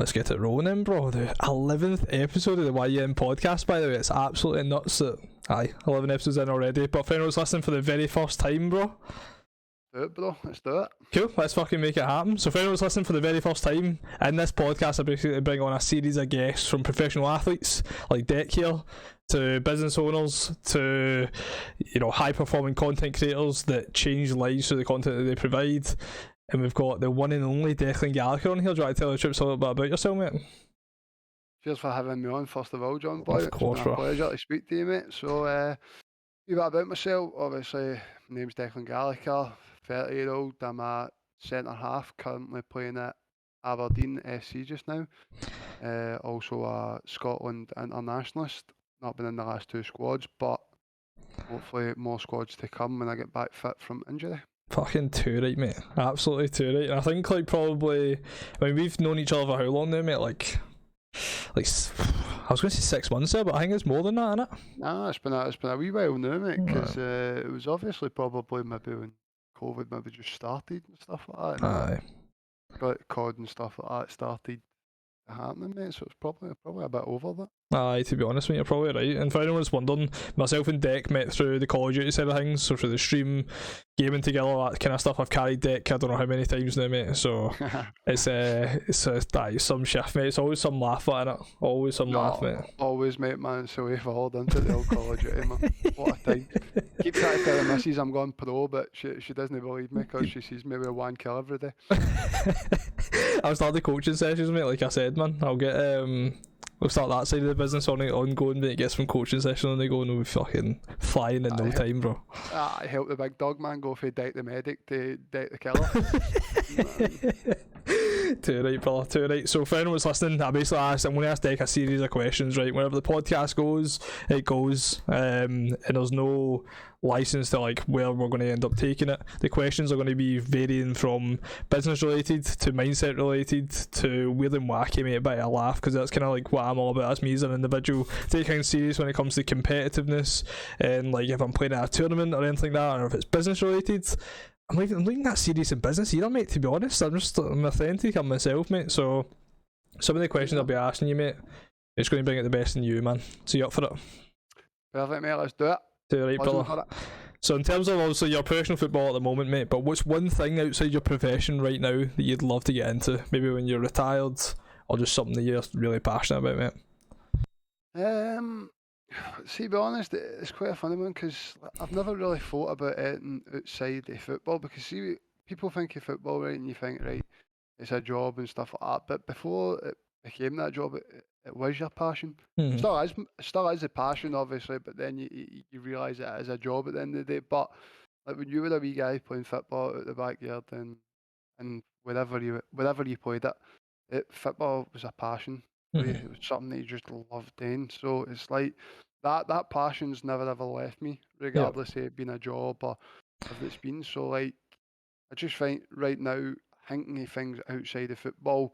Let's get it rolling then, bro. The 11th episode of the YN podcast, by the way. It's absolutely nuts that, 11 episodes in already. But for anyone who's listening for the very first time, bro. Do it, bro. Let's do it. Cool, let's fucking make it happen. So for anyone who's listening for the very first time, in this podcast I basically bring on a series of guests from professional athletes, like Deck here, to business owners, to, you know, high-performing content creators that change lives through the content that they provide. And we've got the one and only Declan Gallagher on here. Do you want to tell the troops a little bit about yourself, mate? Cheers for having me on, first of all, John Boy. Of course, it's been a bro. pleasure to speak to you, mate. So, a bit about myself. Obviously, my name's Declan Gallagher, 30-year-old. I'm a centre half, currently playing at Aberdeen FC just now. Also a Scotland internationalist. Not been in the last 2 squads, but hopefully more squads to come when I get back fit from injury. Fucking too right, mate. Absolutely too right. And I think, like, probably, I mean, we've known each other for how long now, mate? Like I was going to say 6 months there, but I think it's more than that, innit? Nah, it's been a wee while now, mate, because it was obviously probably maybe when COVID maybe just started and stuff like that. Aye. Got COD and stuff like that started happening, mate, so it's probably a bit over that. Aye, to be honest, mate, you're probably right. And for anyone that's wondering, myself and Deck met through the Call of Duty side of things, so through the stream, gaming together, that kind of stuff. I've carried Deck I don't know how many times now, mate, so it's some shift, mate. It's always some laugh at it. Always some laugh, mate. Always, mate, man, it's the way forward into the old Call of Duty, man. What a time. Keep trying to tell the missus I'm going pro, but she doesn't believe me because she sees me with 1 kill every day. I'll start the coaching sessions, mate, like I said, man. I'll get we'll start that side of the business ongoing, mate. Get some coaching session on the go and we'll be fucking flying in no time, bro. I help the big dog, man, go from Deck the medic to Deck the killer. Too right, brother, too right. So for anyone that's listening, I'm going to ask Deck a series of questions, right? Whenever the podcast goes, it goes, and there's no license to like where we're going to end up taking it. The questions are going to be varying from business related to mindset related to weird and wacky, mate, a bit of a laugh, because that's kind of like what I'm all about. That's me as an individual, taking things serious when it comes to competitiveness, and like if I'm playing at a tournament or anything like that, or if it's business related. I'm leaving that serious in business either, mate, to be honest. I'm authentic, I'm myself, mate. So some of the questions I'll be asking you, mate, it's going to bring out the best in you, man. So you up for it? Perfect, mate, let's do it. Do right, brother. So in terms of obviously your professional football at the moment, mate, but what's one thing outside your profession right now that you'd love to get into? Maybe when you're retired, or just something that you're really passionate about, mate? See, to be honest, it's quite a funny one because I've never really thought about it outside of football, because see, people think of football, right, and you think, right, it's a job and stuff like that, but before it became that job, it was your passion. Mm-hmm. Still is a passion, obviously, but then you realise it is a job at the end of the day. But like when you were a wee guy playing football out the backyard and wherever you played it, football was a passion. Mm-hmm. It was something that you just loved doing. So it's like that passion's never ever left me, regardless of it being a job or if it's been. So like I just find right now thinking of things outside of football,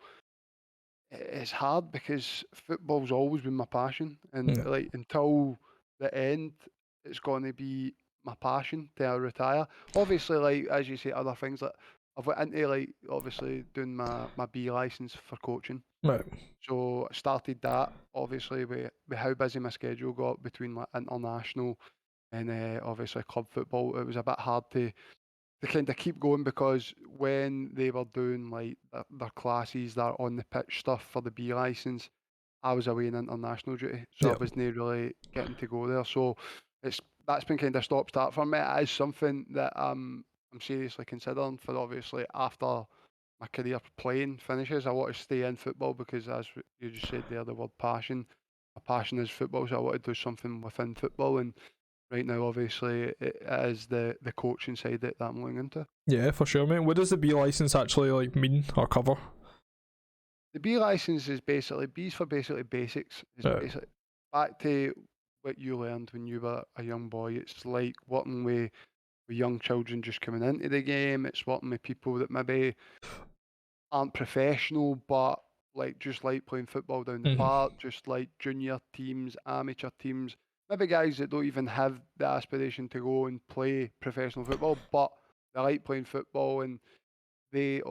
it's hard because football's always been my passion, and like until the end, it's going to be my passion till I retire. Obviously, like as you say, other things like I've went into like obviously doing my B license for coaching. Right. So I started that obviously with how busy my schedule got between like international and obviously club football. It was a bit hard to kind of keep going because when they were doing like their classes, their on the pitch stuff for the B license, I was away in international duty, so I wasn't really getting to go there. So that's been kind of stop start for me. It is something that I'm seriously considering for obviously after my career playing finishes. I want to stay in football because, as you just said there, the word passion. My passion is football, so I want to do something within football. And right now, obviously, it is the coaching side that I'm looking into. Yeah, for sure, mate. What does the B license actually like mean or cover? The B license is basically B's for basically basics. It's basically back to what you learned when you were a young boy. It's like working with young children just coming into the game. It's working with people that maybe aren't professional, but like just like playing football down the park, just like junior teams, amateur teams, maybe guys that don't even have the aspiration to go and play professional football, but they like playing football and they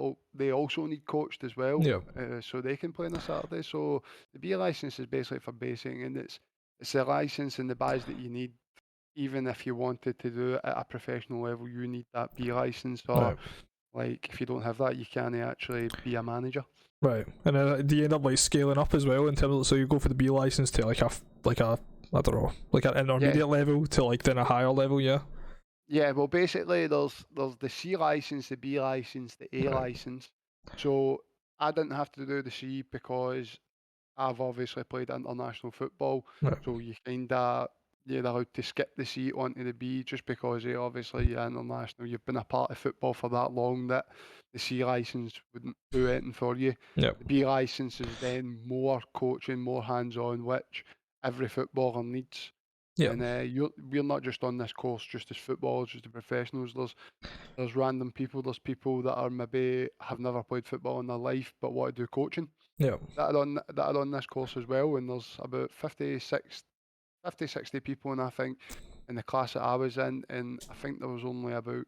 also need coached as well, Yeah. so they can play on a Saturday. So the B license is basically for basing, and it's the license and the badge that you need. Even if you wanted to do it at a professional level, you need that B license, or Right. like if you don't have that, you can't actually be a manager. Right. And then do you end up like scaling up as well in terms of, so you go for the B license to like a I don't know, like an Yeah, intermediate level to like then a higher level, yeah? yeah. Well, basically, there's the C license, the B license, the A Right. license. So I didn't have to do the C because I've obviously played international football, Right. so you're allowed to skip the C onto the B just because obviously you're international. You've been a part of football for that long that the C license wouldn't do anything for you. Yep. The B license is then more coaching, more hands-on, which every footballer needs. Yep. And we're not just on this course just as footballers, just as professionals. There's random people. There's people that are maybe have never played football in their life but want to do coaching Yep. that are on this course as well, and there's about 60 people, and I think in the class that I was in, and I think there was only about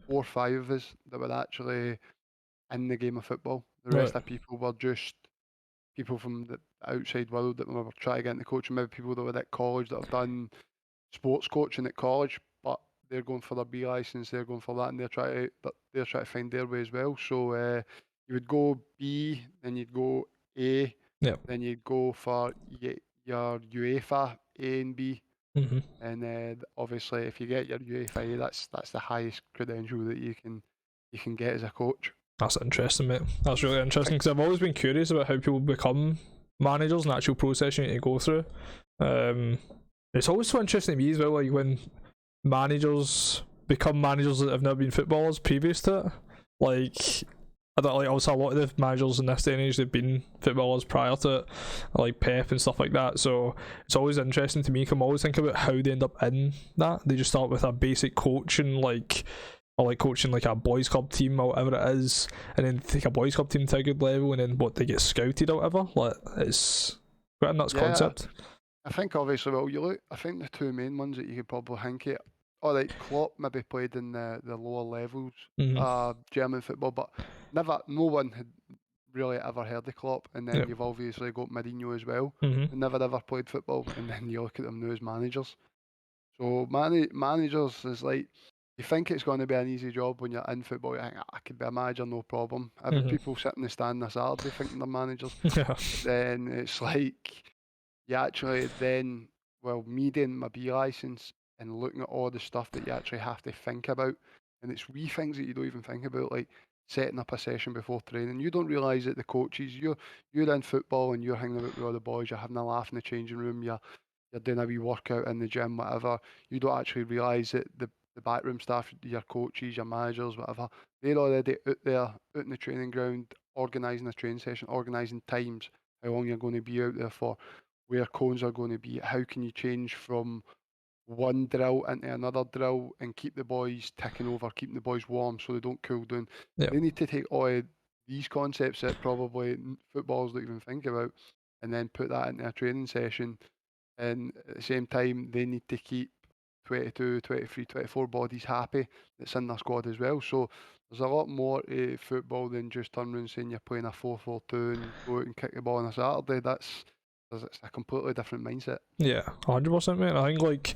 4 or 5 of us that were actually in the game of football. The Right. rest of people were just people from the outside world that were trying to get into coaching, maybe people that were at college that have done sports coaching at college, but they're going for their B license, they're going for that, and they're trying to find their way as well. So you would go B, then you'd go A, Yep. then you'd go for your UEFA A and B, Mm-hmm. and obviously if you get your UEFA A, that's the highest credential that you can get as a coach. That's interesting, mate. That's really I interesting think because I've always been curious about how people become managers and the actual process you need to go through. It's always so interesting to me as well, like when managers become managers that have never been footballers previous to it. Like, I don't like, also a lot of the managers in this day and age they've been footballers prior to it, like Pep and stuff like that. So it's always interesting to me. I'm always thinking about how they end up in that. They just start with a basic coach and or like coaching like a boys club team or whatever it is, and then take a boys club team to a good level, and then what they get scouted or whatever. Like, it's quite a nuts yeah, concept. I think obviously, well, you look. I think the two main ones that you could probably hint at. All right, Klopp maybe played in the lower levels, Mm-hmm. German football, but no one had really ever heard of Klopp. And then Yep. you've obviously got Mourinho as well, Mm-hmm. who never ever played football. And then you look at them now as managers. So managers is like you think it's going to be an easy job when you're in football. You think I could be a manager, no problem. Every Mm-hmm. people sitting in the stand on a Saturday thinking they're managers. Yeah. Then it's like you actually then, well, me doing my B license and looking at all the stuff that you actually have to think about, and it's wee things that you don't even think about, like setting up a session before training. You don't realise that the coaches, you're in football and you're hanging out with all the boys, you're having a laugh in the changing room, you're doing a wee workout in the gym, whatever. You don't actually realise that the backroom staff, your coaches, your managers, whatever, they're already out there, out in the training ground, organising a training session, organising times, how long you're going to be out there for, where cones are going to be, how can you change from one drill into another drill and keep the boys ticking over, keeping the boys warm so they don't cool down. Yep. They need to take all of these concepts that probably footballers don't even think about and then put that into a training session. And at the same time, they need to keep 22, 23, 24 bodies happy that's in their squad as well. So there's a lot more to football than just turn around saying you're playing a 4-4-2 and go out and kick the ball on a Saturday. It's a completely different mindset. Yeah, 100%, mate. I think like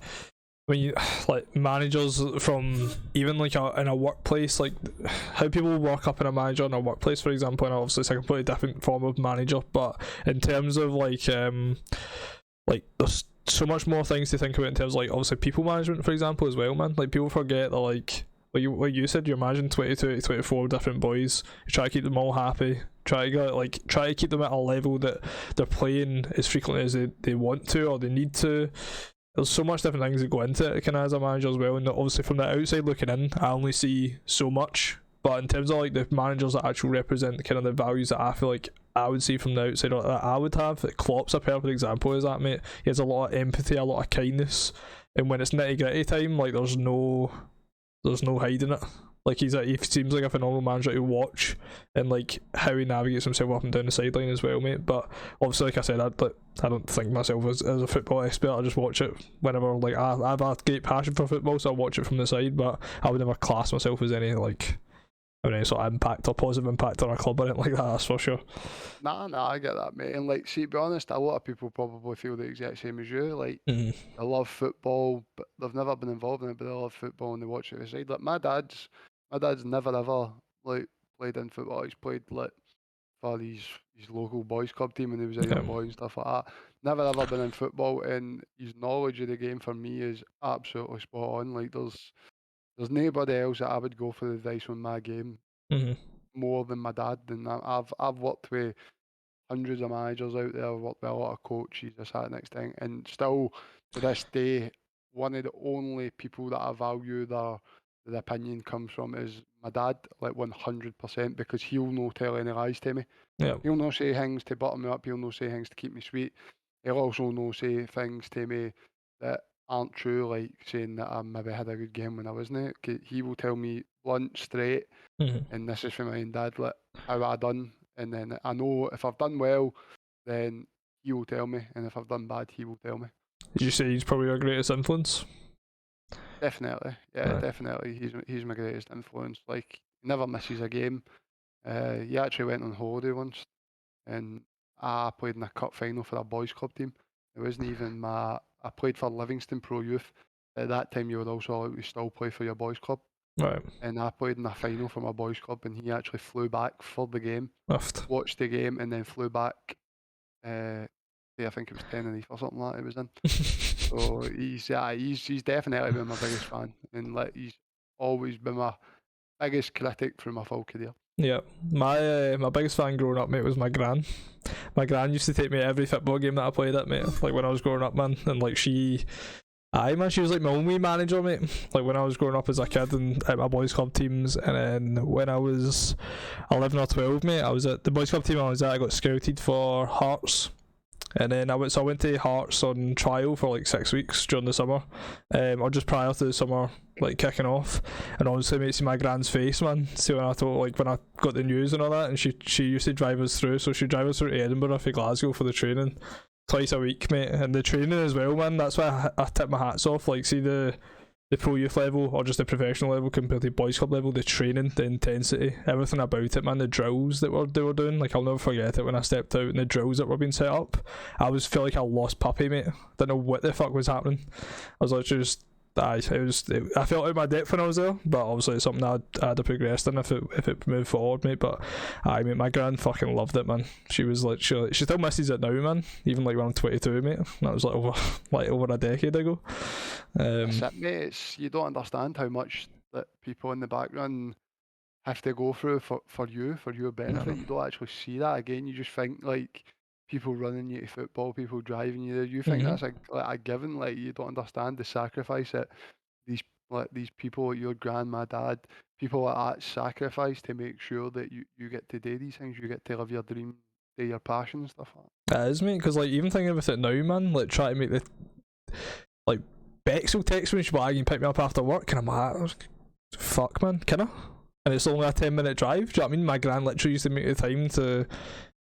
when you like managers from even like in a workplace, like how people work up in a manager in a workplace, for example, and obviously it's a completely different form of manager. But in terms of like there's so much more things to think about in terms of like obviously people management, for example, as well, man. Like people forget that like you said, you're managing 22 to 24 different boys. You try to keep them all happy. Try to keep them at a level that they're playing as frequently as they want to or they need to. There's so much different things that go into it kind of as a manager as well, and obviously from the outside looking in I only see so much, but in terms of like the managers that actually represent kind of the values that I feel like I would see from the outside or that I would have, Klopp's a perfect example of that, mate. He has a lot of empathy, a lot of kindness, and when it's nitty gritty time, like there's no hiding it. Like he seems like a phenomenal manager to watch, and like how he navigates himself up and down the sideline as well, mate. But obviously, like I said, I don't think myself as a football expert. I just watch it whenever like I have a great passion for football, so I watch it from the side. But I would never class myself as any like any sort of impact or positive impact on our club or anything like that, that's for sure. Nah, I get that, mate. And like, see, to be honest, a lot of people probably feel the exact same as you. Like, Mm-hmm. they love football, but they've never been involved in it, but they love football and they watch it aside. Like, my dad's never ever like played in football. He's played like for his local boys club team when he was a Yeah. young boy and stuff like that. Never ever been in football, and his knowledge of the game for me is absolutely spot on. Like, there's nobody else that I would go for advice on my game Mm-hmm. more than my dad. And I've worked with hundreds of managers out there. I've worked with a lot of coaches, this, that, next thing, and still to this day, one of the only people that I value their opinion comes from is my dad, like 100%, because he'll no tell any lies to me. Yeah. He'll no say things to butter me up. He'll no say things to keep me sweet. He'll also no say things to me that aren't true, like saying that I maybe had a good game when I wasn't. He will tell me blunt, straight, Mm-hmm. and this is for my own dad, like how I done, and then I know if I've done well, then he will tell me, and if I've done bad, he will tell me. Did you say he's probably your greatest influence? Definitely, yeah, Right. definitely. He's my greatest influence. Like, he never misses a game. He actually went on holiday once, and I played in a cup final for a boys club team. It wasn't even my. I played for Livingston Pro Youth. At that time, you were also allowed to still play for your boys club, Right. and I played in a final for my boys club, and he actually flew back for the game, Left. watched the game, and then flew back. I think it was Tenerife or something like that. It was in. So he's definitely been my biggest fan, and like, he's always been my biggest critic through my full career. Yeah, my biggest fan growing up, mate, was my gran. My gran used to take me to every football game that I played at, mate. Like when I was growing up, man, and like she was like my own wee manager, mate. Like when I was growing up as a kid and at my boys club teams, and then when I was 11 or 12, mate, I was at the boys club team I was at. I got scouted for Hearts. And then I went to Hearts on trial for like 6 weeks during the summer, or just prior to the summer like kicking off. And honestly, mate, see my grand's face, man. See when I got the news and all that, and she used to drive us through. So she'd drive us through to Edinburgh for Glasgow for the training twice a week, mate. And the training as well, man. That's why I tip my hats off. Like, see the pro youth level or just the professional level compared to the boys club level, the training, the intensity, everything about it, man. The drills that they were doing, like, I'll never forget it when I stepped out and the drills that were being set up. I felt like a lost puppy, mate. Didn't know what the fuck was happening. I was literally just I felt out of my depth when I was there, but obviously it's something I'd have progressed in if it moved forward, mate. But mate, my gran fucking loved it, man. She was like, she still misses it now, man. Even like when I'm 22, mate. That was like over a decade ago. That's it, mate. You don't understand how much that people in the background have to go through for your benefit. You don't actually see that again. You just think like people running you to football, people driving you there. You think that's like a given. Like, you don't understand the sacrifice that these people, like your grandma, dad, people like that sacrifice to make sure that you get to do these things. You get to live your dream, do your passion and stuff like that. That is, mate, because like even thinking about it now, man, like trying to make the like Bex will text me, she's like, "You can pick me up after work," and I'm like, "Fuck, man, can I?" And it's only a 10-minute drive. Do you know what I mean? My gran literally used to make the time to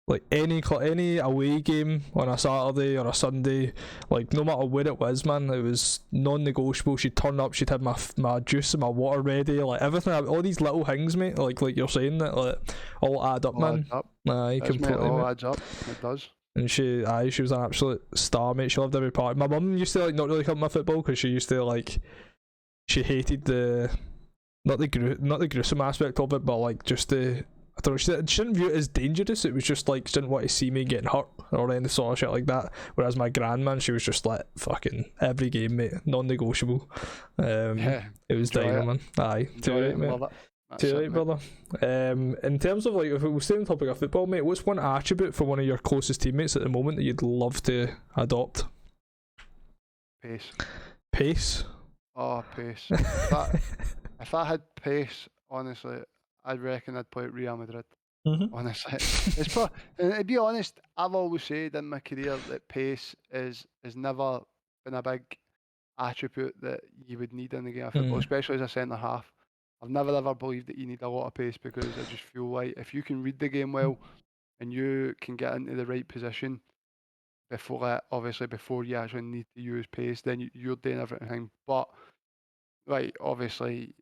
like any away game on a Saturday or a Sunday, like no matter where it was, man, it was non-negotiable. She'd turn up, she'd have my juice and my water ready, like everything, all these little things, mate. Like you're saying that, like, all add up, All man. adds up. Aye, Does, completely, mate. All mate. adds up. It does. And she was an absolute star, mate. She loved every part. My mum used to like not really come to my football because she used to like, she hated the not the gruesome aspect of it, but like just the, I don't know, she didn't view it as dangerous. It was just like she didn't want to see me getting hurt or any sort of shit like that. Whereas my grandman, she was just like fucking every game, mate, non-negotiable. Yeah, it was dying, man. Aye, too right, mate. Love it. That's Too it, right, mate. brother. In terms of like, if we stay on the topic of football, mate, what's one attribute for one of your closest teammates at the moment that you'd love to adopt? Pace. Pace. Oh, pace. If I had pace, honestly, I reckon I'd play at Real Madrid. Honestly, and to be honest, I've always said in my career that pace is never been a big attribute that you would need in the game of football, especially as a centre half. I've never ever believed that you need a lot of pace, because I just feel like if you can read the game well and you can get into the right position before you actually need to use pace, then you're doing everything. But like, obviously,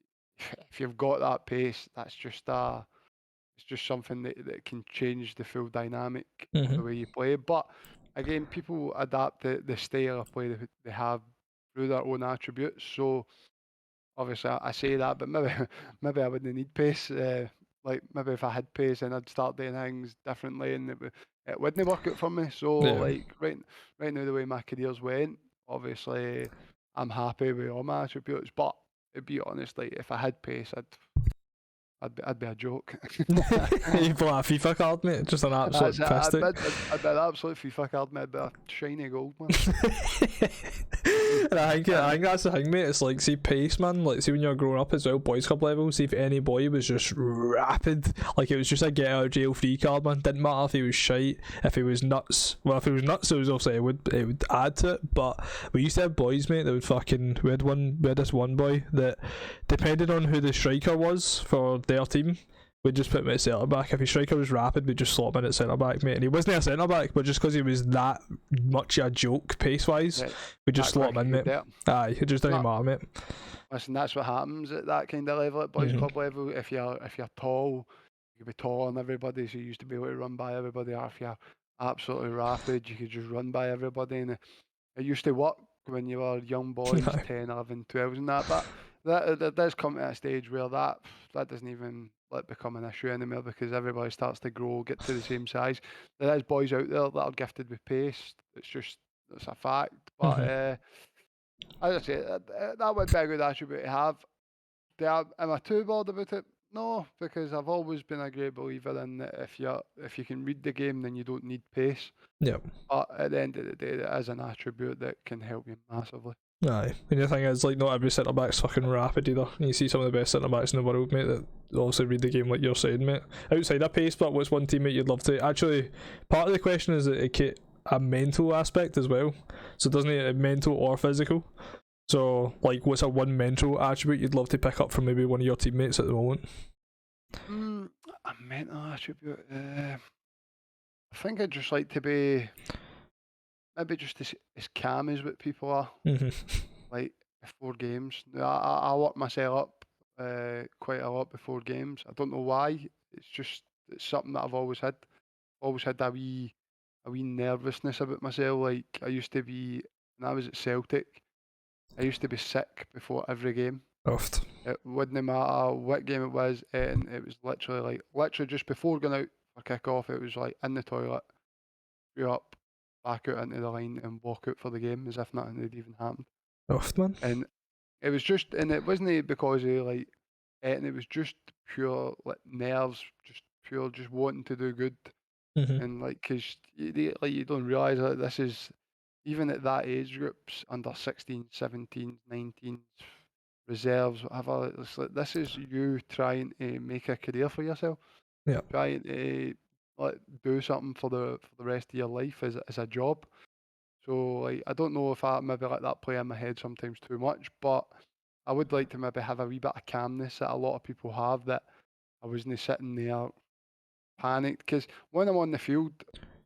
if you've got that pace, that's just it's just something that can change the full dynamic of the way you play. But again, people adapt the style of play that they have through their own attributes. So obviously, I say that, but maybe maybe I wouldn't need pace. Like maybe if I had pace, and I'd start doing things differently, and it wouldn't work out for me. So Yeah. like right now, the way my career's went, obviously, I'm happy with all my attributes. But to be honest, like if I had pace, I'd be a joke. You play a FIFA card, mate. Just an absolute piss take. I'd be an absolute FIFA card, mate. I'd be a shiny gold one. And I think that's the thing, mate. It's like, see, pace, man. Like, see, when you're growing up as well, boys club level. See, if any boy was just rapid, like it was just a get out of jail free card, man. Didn't matter if he was shite, if he was nuts. Well, if he was nuts, it was obviously it would add to it. But we used to have boys, mate. That would fucking we had this one boy that, depending on who the striker was for their team, we'd just put him at centre back. If his striker was rapid, we'd just slot him in at centre back, mate. And he wasn't a centre back, but just because he was that much a joke pace wise, we'd just slot him in, mate. Aye, it just didn't matter, mate. Listen, that's what happens at that kind of level, at boys club level. If you're tall, you could be taller than everybody, so you used to be able to run by everybody. Or if you're absolutely rapid, you could just run by everybody. And it used to work when you were young boys, 10, 11, 12 and that. But that does come to a stage where that doesn't even become an issue anymore, because everybody starts to grow, get to the same size. There is boys out there that are gifted with pace. It's a fact. But as I say, that would be a good attribute to have. Am I too bored about it? No, because I've always been a great believer in that if you can read the game, then you don't need pace. Yeah. But at the end of the day, it is an attribute that can help you massively. Aye, and the thing is, like, not every centre back's fucking rapid either. And you see some of the best centre backs in the world, mate, that also read the game like you're saying, mate. Outside of pace, but what's one teammate you'd love to? Actually, part of the question is a mental aspect as well. So doesn't it mental or physical? So, like, what's a one mental attribute you'd love to pick up from maybe one of your teammates at the moment? A mental attribute. I think I'd just like to be maybe just as calm as what people are. Like before games, I work myself up quite a lot before games. I don't know why. It's something that I've always had. Always had a wee nervousness about myself. Like I used to be when I was at Celtic. I used to be sick before every game. Oft. It wouldn't matter what game it was, and it was literally just before going out for kick off. It was like in the toilet, go up, back out into the line, and walk out for the game as if nothing had even happened. Oft, man. And it wasn't because of like, and it was just pure like nerves, just wanting to do good, and like because you don't realise that this is even at that age groups under 16, 17, 19, reserves, whatever. It's like, this is you trying to make a career for yourself. Yeah. Trying to do something for the rest of your life as a job. So like I don't know if I maybe let that play in my head sometimes too much, but I would like to maybe have a wee bit of calmness that a lot of people have, that I wasn't sitting there panicked, because when I'm on the field,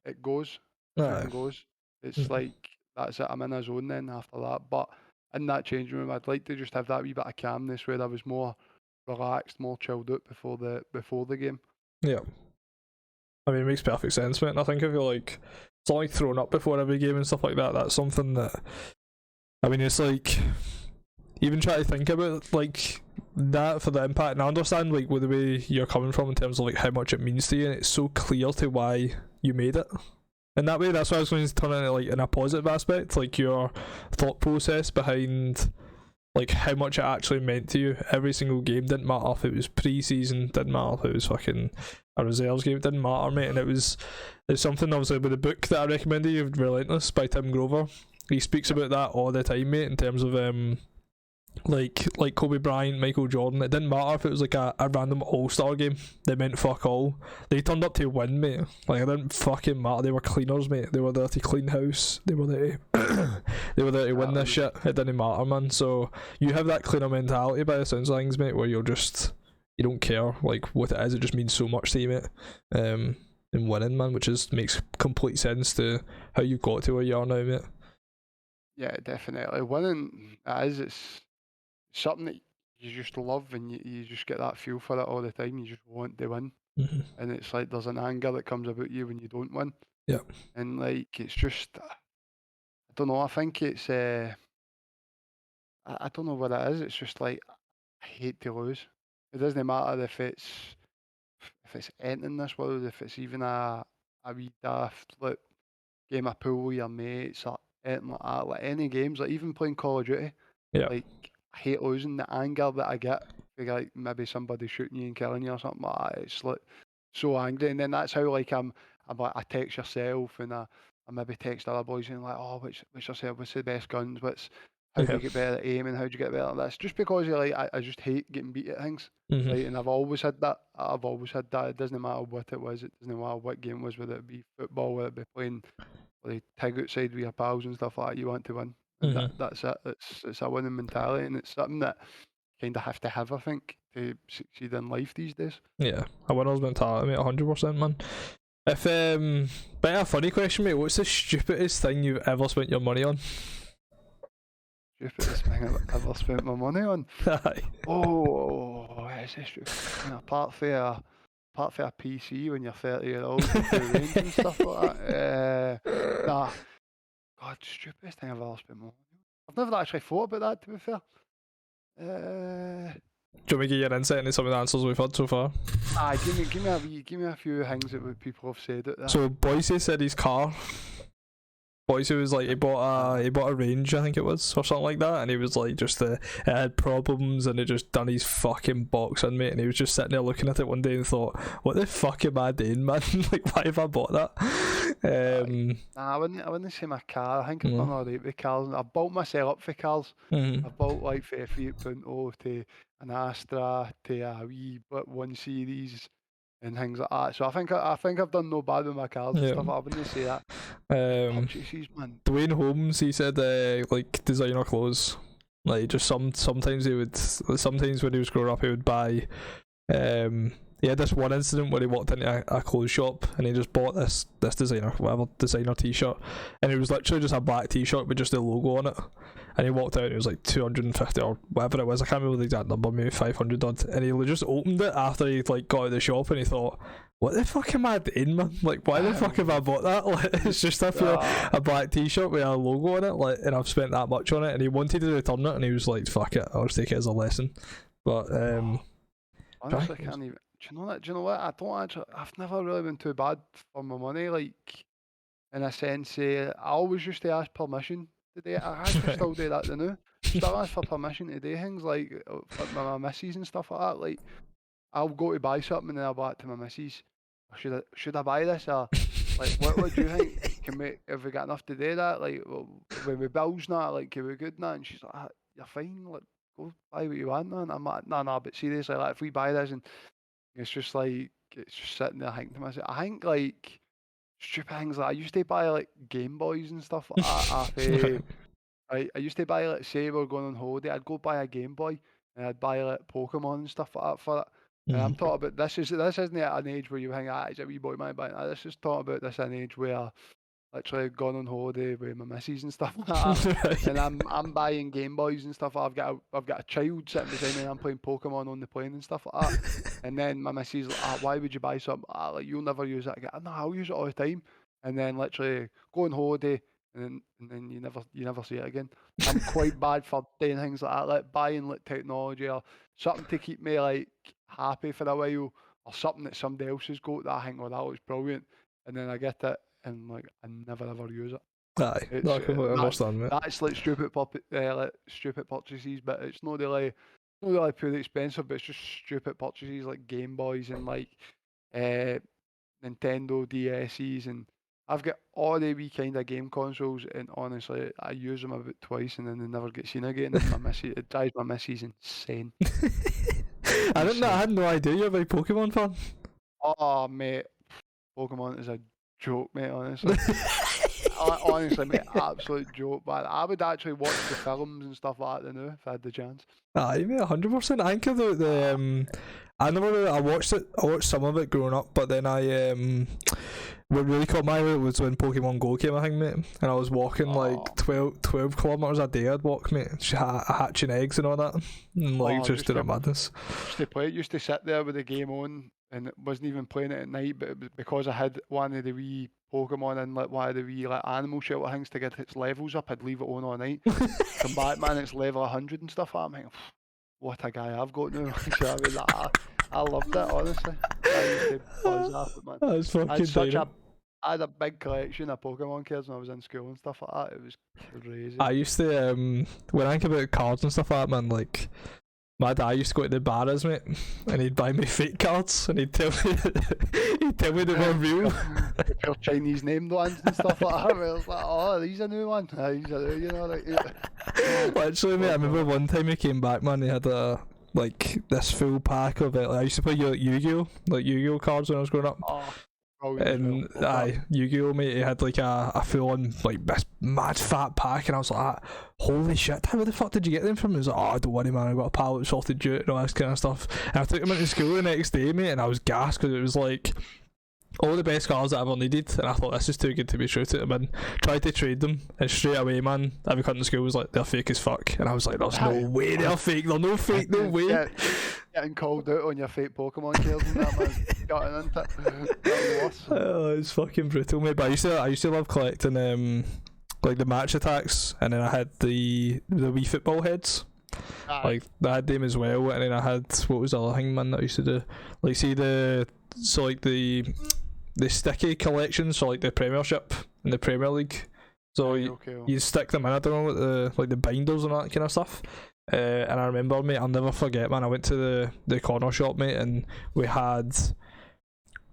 it goes. Everything goes. It's like that's it. I'm in a zone then after that. But in that changing room, I'd like to just have that wee bit of calmness where I was more relaxed, more chilled out before the game. Yeah. I mean, it makes perfect sense, mate. And I think if you're like, it's not like throwing up before every game and stuff like that. That's something that, I mean, it's like, even try to think about like that for the impact. And I understand like with the way you're coming from in terms of like how much it means to you, and it's so clear to why you made it. In that way, that's why I was going to turn it like in a positive aspect, like your thought process behind like how much it actually meant to you. Every single game, didn't matter if it was pre-season, didn't matter if it was fucking a reserves game, it didn't matter, mate. And it's something obviously with the book that I recommended you, Relentless by Tim Grover. He speaks about that all the time, mate, in terms of like Kobe Bryant, Michael Jordan. It didn't matter if it was like a random all-star game. They meant fuck all. They turned up to win, mate. Like it didn't fucking matter. They were cleaners, mate. They were there to clean house. They were there to win this shit. It didn't matter, man. So you have that cleaner mentality by the sounds of things, mate, where you don't care like what it is. It just means so much to you, mate. And winning, man, which makes complete sense to how you got to where you are now, mate. Yeah, definitely. Winning it's something that you just love, and you just get that feel for it all the time. You just want to win, and it's like there's an anger that comes about you when you don't win. Yeah. And like it's just, I don't know. I think it's I don't know what it is. It's just like I hate to lose. It doesn't matter if it's anything in this world, if it's even a wee daft like game of pool with your mates or anything like that, like any games, like even playing Call of Duty, Yeah. like I hate losing. The anger that I get for like maybe somebody shooting you and killing you or something like that, it's like so angry. And then that's how like I'm like I text yourself and I maybe text other boys and like, oh, what's yourself, what's the best guns, how do Yeah. you get better at aiming, how do you get better at this? Just because you like I just hate getting beat at things. Like, and I've always had that. I've always had that. It doesn't matter what it was. It doesn't matter what game it was, whether it be football, whether it be playing like tag outside with your pals and stuff like that. You want to win, and that's it. It's a winning mentality, and it's something that kind of have to have, I think, to succeed in life these days. Yeah, a winner's mentality, mate, 100%, man. If but a funny question, mate. What's the stupidest thing you've ever spent your money on? Stupidest thing I've ever spent my money on. Aye. Oh, it's a stupid thing. Apart from a PC when you're 30-year-old with the range and stuff like that. Nah, God, stupidest thing I've ever spent my money on. I've never actually thought about that, to be fair. Do you want me to get your insight into some of the answers we've had so far? Give me a few things that people have said at that. So Boise said his car. Boise was like he bought a Range, I think it was, or something like that, and he was like it had problems and it just done his fucking boxing, mate, and he was just sitting there looking at it one day and thought, what the fuck am I doing, man? Like, why have I bought that? Nah, I wouldn't say my car. I think I've done alright with cars. I've built myself up for cars. I've built like for a Fiat Punto to an Astra to a wee 1 Series and things like that. So I think I've done no bad with my cars and stuff. I wouldn't say that. Purchases, man. Dwayne Holmes, he said like designer clothes. Like just sometimes when he was growing up he would buy he had this one incident where he walked into a clothes shop and he just bought this designer t-shirt, and it was literally just a black t-shirt with just the logo on it, and he walked out and it was like 250 or whatever it was, I can't remember the exact number, maybe 500 odd, and he just opened it after he like got out of the shop and he thought, what the fuck am I doing, man? Like, why the fuck have I bought that? Like, it's just a black t-shirt with a logo on it, like, and I've spent that much on it, and he wanted to return it and he was like, fuck it, I'll just take it as a lesson. But honestly, I can't even. Do you know what? I've never really been too bad for my money. Like, in a sense, I always used to ask permission to do it. I actually still do that now. Still ask for permission to do things like for my missus and stuff like that. Like, I'll go to buy something and then I'll buy it to my missus. Should I buy this, or like what do you think? Have we got enough to do that? Like, when we bills now, like, are we good now? And she's like, you're fine. Like, go buy what you want now. And I'm like, no, but seriously, like, if we buy this and it's just sitting there thinking to myself. I think like stupid things like I used to buy like Game Boys and stuff like that. I used to buy, like, say we were going on holiday, I'd go buy a Game Boy and I'd buy like Pokemon and stuff like that for it. And I'm talking about this isn't at an age where you hang out as a wee boy man buying that. This is talking about this an age where literally gone on holiday with my missus and stuff like that. And I'm buying Game Boys and stuff. I've got a child sitting beside me and I'm playing Pokemon on the plane and stuff like that. And then my missus like, why would you buy something? Like, you'll never use it. I go, no, I'll use it all the time. And then literally go on holiday and then you never see it again. I'm quite bad for doing things like that, like buying like technology or something to keep me like happy for a while, or something that somebody else has got that I think, oh, that looks brilliant, and then I get it and like I never ever use it. Aye, no, I completely understand, mate. That's like stupid purchases, but it's not really purely expensive, but it's just stupid purchases like Game Boys and like Nintendo DS's, and I've got all the wee kind of game consoles, and honestly, I use them about twice and then they never get seen again. And it drives my missus insane. I had no idea you're a big Pokemon fan. Oh, mate, Pokemon is a joke, mate, honestly. honestly, mate, absolute joke, man. I would actually watch the films and stuff like that now if I had the chance. Aye, mate, 100%. I think the I never really, I watched it. I watched some of it growing up, but then what really caught my eye was when Pokemon Go came, I think, mate. And I was walking like 12 kilometers a day. I'd walk, mate, hatching eggs and all that, and like just doing madness. Used to sit there with the game on, and it wasn't even playing it at night, but it was because I had one of the wee Pokemon in like one of the wee like animal shelter things to get its levels up. I'd leave it on all night. Come back, man, it's level 100 and stuff. I'm like, what a guy I've got now. So I mean, I loved it, honestly. I used to buzz off it, man. That was fucking I had a big collection of Pokemon cards when I was in school and stuff like that. It was crazy. I used to when I think about cards and stuff like that, man, like my dad used to go to the bars, mate, and he'd buy me fake cards, and he'd tell me they were real. Your Chinese named ones and stuff like that. I was like, oh, these are new ones. These are new, you know, like. Literally, mate. I remember one time he came back, man. He had this full pack of it. Like, I used to play Yu-Gi-Oh, like Yu-Gi-Oh cards when I was growing up. And Yu-Gi-Oh, mate, he had like a full-on like this mad fat pack, and I was like, holy shit, how the fuck did you get them from? He was like, oh, don't worry, man, I got a pal that sorted jute and all this kind of stuff. And I took him into school the next day, mate, and I was gassed because it was like all the best cards that I ever needed, and I thought, this is too good to be true. To them, and tried to trade them, and straight away, man, every cunt in school was like, they're fake as fuck, and I was like, there's no way they're fake, they're no fake, no way. Getting called out on your fake Pokemon cards and that, man. Got into it. Oh, it's fucking brutal, mate. But I used to love collecting like the match attacks, and then I had the wee football heads. Like I had them as well, and then I had, what was the other thing, man, that I used to do? Like see the sticky collections for like the Premiership and the Premier League. So you stick them in, I don't know what the binders and that kind of stuff. And I remember, mate, I'll never forget, man, I went to the corner shop, mate, and we had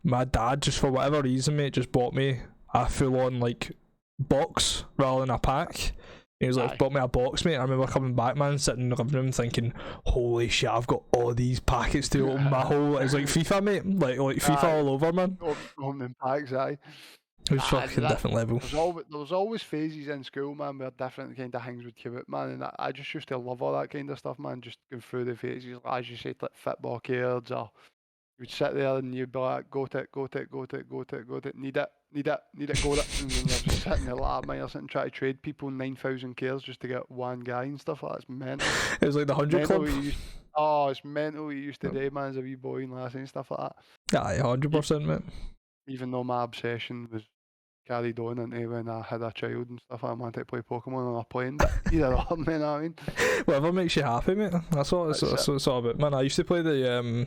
my dad, just for whatever reason, mate, just bought me a full on like box rather than a pack. He was like, bought me a box, mate. I remember coming back, man, sitting in the living room thinking, holy shit, I've got all these packets to open my whole. It was like FIFA, mate, like FIFA all over, man. Opening packs, aye. It was fucking different level. There was always phases in school, man, where different kind of things would come out, man, and I just used to love all that kind of stuff, man, just going through the phases, as you said, like football cards, or you'd sit there and you'd be like, got it, need it, got it, and then you're just sitting there like, man, you're sitting trying to trade people 9,000 cards just to get one guy and stuff like that. It's mental. It was like the 100 club. It's mental what you used to do, man, as a wee boy and lassie and stuff like that. Aye, 100%, mate. Even though my obsession was carried on into when I had a child and stuff, I wanted to play Pokemon on a plane, but either or, man, you know what I mean? Whatever makes you happy, mate. That's what it's all about. Man, I used to play the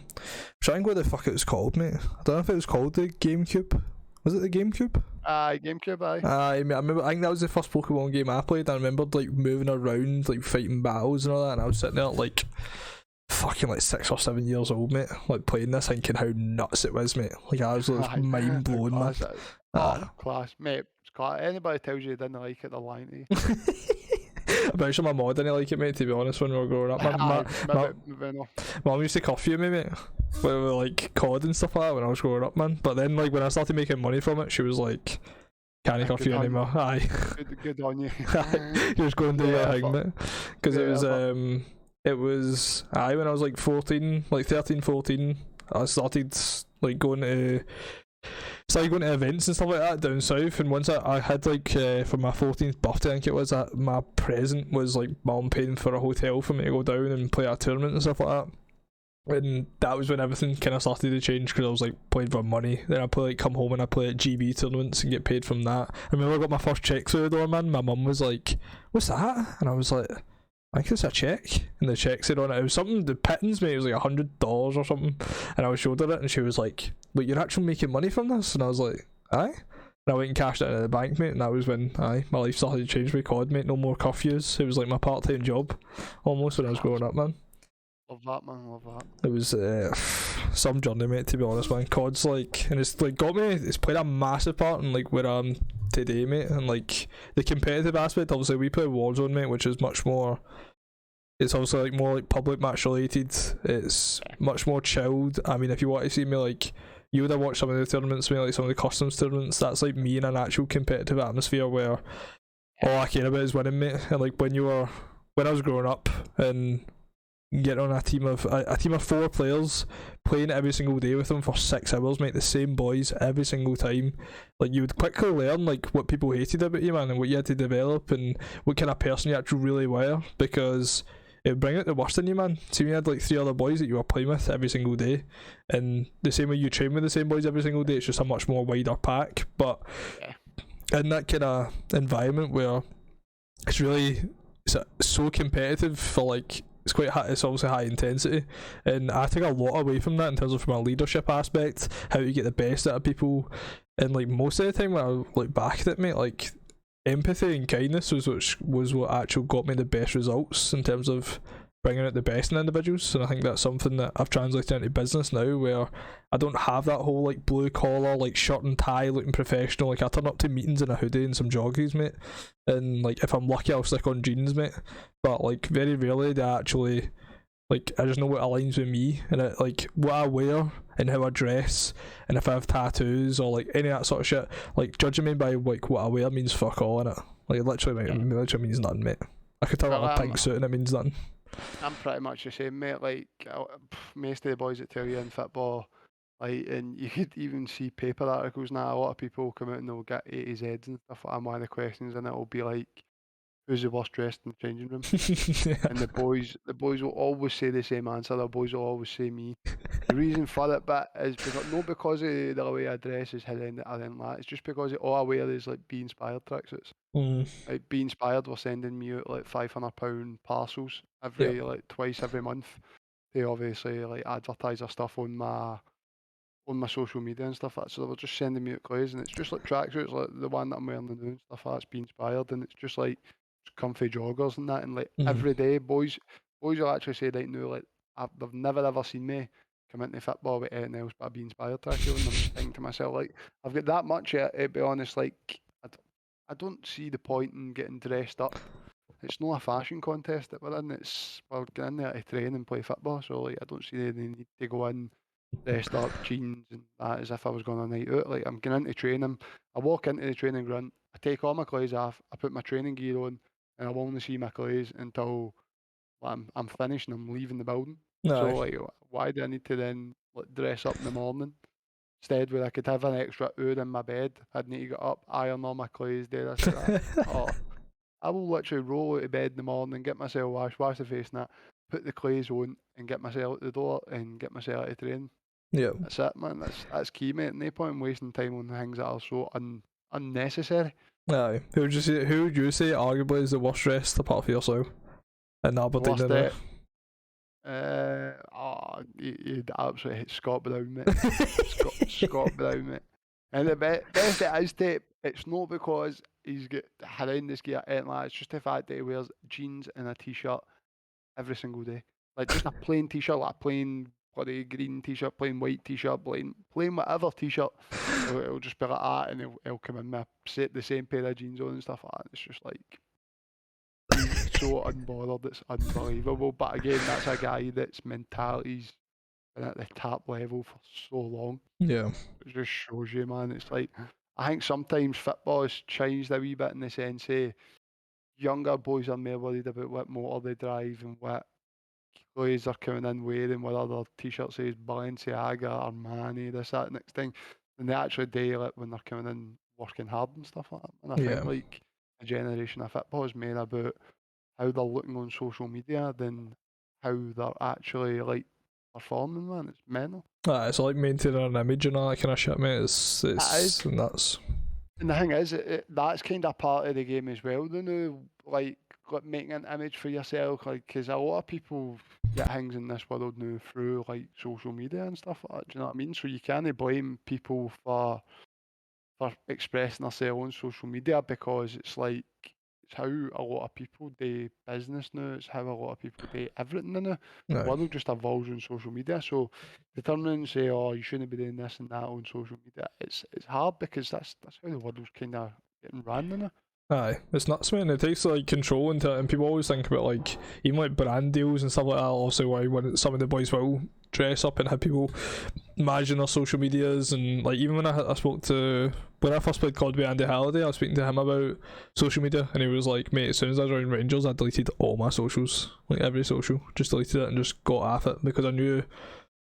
trying what the fuck it was called, mate. I don't know if it was called the GameCube. Was it the GameCube? Aye, GameCube, aye. Aye, mate, I remember, I think that was the first Pokemon game I played. I remembered like moving around, like fighting battles and all that, and I was sitting there like fucking like 6 or 7 years old, mate, like playing this, thinking how nuts it was, mate. Like I was like mind blown, man. Class, mate. It's class. Anybody tells you they didn't like it, they're lying to you. I'm sure my mom didn't like it, mate, to be honest, when we were growing up. Mom used to curfew me, mate, with like COD and stuff like that when I was growing up, man. But then like when I started making money from it, she was like, can't curfew anymore. Aye. Good on you. You just go and do your thing, mate. Because it was when I was like 14, like 13, 14, I started like going to events and stuff like that down south, and once I had like for my 14th birthday, I think it was, my present was like mum paying for a hotel for me to go down and play at a tournament and stuff like that. And that was when everything kind of started to change, because I was like playing for money. Then I play, like, come home and I play at GB tournaments and get paid from that. I remember I got my first check through the door, man. My mum was like, what's that? And I was like, I think it's a check. And the check said on it, it was something, the pittance, mate, it was like $100 or something. And I showed her it, and she was like, wait, you're actually making money from this? And I was like, aye. And I went and cashed it into the bank, mate, and that was when my life started to change with COD, mate. No more curfews. It was like my part-time job almost when I was growing up, man. Love that, man, love that. It was some journey, mate, to be honest, man. COD's like, and it's like got me, it's played a massive part in like where I'm today, mate. And like the competitive aspect, obviously we play Warzone, mate, which is much more, it's obviously like more like public match related. It's much more chilled. I mean, if you want to see me like you would have watched some of the tournaments, maybe like some of the customs tournaments. That's like me in an actual competitive atmosphere where all I care about is winning, mate. And like when I was growing up and getting on a team of 4 players, playing every single day with them for 6 hours, mate, the same boys every single time, like you would quickly learn like what people hated about you, man, and what you had to develop and what kind of person you actually really were, because it would bring out the worst in you, man. So you had like 3 other boys that you were playing with every single day, and the same way you train with the same boys every single day, it's just a much more wider pack. But in that kind of environment where it's so competitive for like, it's quite high, it's obviously high intensity, and I take a lot away from that in terms of from a leadership aspect, how you get the best out of people. And like most of the time when I look back at it, mate, like empathy and kindness was what actually got me the best results in terms of bringing out the best in individuals. And I think that's something that I've translated into business now, where I don't have that whole like blue collar, like shirt and tie looking professional. Like I turn up to meetings in a hoodie and some joggies, mate, and like if I'm lucky I'll stick on jeans, mate, but like very rarely do I actually, like, I just know what aligns with me, and it, like what I wear and how I dress, and if I have tattoos or like any of that sort of shit, like judging me by like what I wear means fuck all, innit? Like literally, mate, literally means nothing, mate. I could turn up a pink suit and it means nothing. I'm pretty much the same, mate. Like most of the boys that tell you in football, like, and you could even see paper articles now. A lot of people come out and they'll get A to Z's and stuff. And one of the questions in it will be like, "Who's the worst dressed in the changing room?" Yeah. And the boys will always say the same answer. The boys will always say me. The reason for it, but is because not because of the way I dress is horrendous or anything like that. It's just because all I wear is like Be Inspired tracksuits. Like Be Inspired were sending me out like £500 parcels like twice every month. They obviously like advertise their stuff on my social media and stuff like that. So they were just sending me out clothes, and it's just like tracksuits, like the one that I'm wearing now and stuff like that's Be Inspired, and it's just like comfy joggers and that, and like every day boys will actually say right now, like they've never ever seen me come into football with anything else but a Be Inspired tracksuit, and I'm just thinking to myself, like, I've got that much to be honest, like I don't see the point in getting dressed up. It's not a fashion contest that we're in. We're getting in there to train and play football. So like, I don't see any need to go in dressed up, jeans and that, as if I was going on a night out. Like, I'm getting into training. I walk into the training ground. I take all my clothes off. I put my training gear on, and I'll only see my clothes until I'm finished and I'm leaving the building. No. So like, why do I need to then like dress up in the morning? Instead, where I could have an extra hour in my bed, I'd need to get up, iron all my clothes, do this, that. Oh, I will literally roll out of bed in the morning, get myself washed, wash the face and that, put the clothes on, and get myself out the door and get myself out of train. Yeah. That's it, man. That's key, mate. No point in wasting time on things that are so unnecessary. Aye. Who would you say arguably is the worst dressed apart from yourself in Aberdeen? You'd absolutely hit Scott Brown, mate. Scott Brown, mate. And the best it is, it's not because he's got horrendous gear, anything like that. It's just the fact that he wears jeans and a t-shirt every single day. Like just a plain t-shirt, like a plain bloody green t-shirt, plain white t-shirt, plain whatever t-shirt. It'll just be like that, and he'll come in with the same pair of jeans on and stuff like that. It's just like, he's so unbothered, it's unbelievable. But again, that's a guy that's mentality's been at the top level for so long. Yeah. It just shows you, man. It's like, I think sometimes football has changed a wee bit in the sense of younger boys are more worried about what motor they drive and what clothes they're coming in wearing, whether their t-shirt says Balenciaga, Armani, this, that, next thing, and they actually do it when they're coming in working hard and stuff like that. And I think like a generation of football is more about how they're looking on social media than how they're actually like performing, man. It's mental. It's like maintaining an image and all that kind of shit, mate. It's nuts. And the thing is, that's kind of part of the game as well, you know, like making an image for yourself, like, because a lot of people get things in this world now through like social media and stuff like that. Do you know what I mean? So you can't blame people for expressing themselves on social media, because it's like, it's how a lot of people do business now. It's how a lot of people do everything now. The world just evolves on social media. So to turn around and say, "Oh, you shouldn't be doing this and that on social media," it's hard, because that's how the world's kind of getting run now. Aye, it's nuts, man. It takes like control into it, and people always think about like even like brand deals and stuff like that. Also, why when some of the boys will dress up and how people managing their social medias, and like even when I spoke to when I first played COD with Andy Halliday, I was speaking to him about social media, and he was like, "Mate, as soon as I joined Rangers, I deleted all my socials, like every social, just deleted it and just got at it because I knew."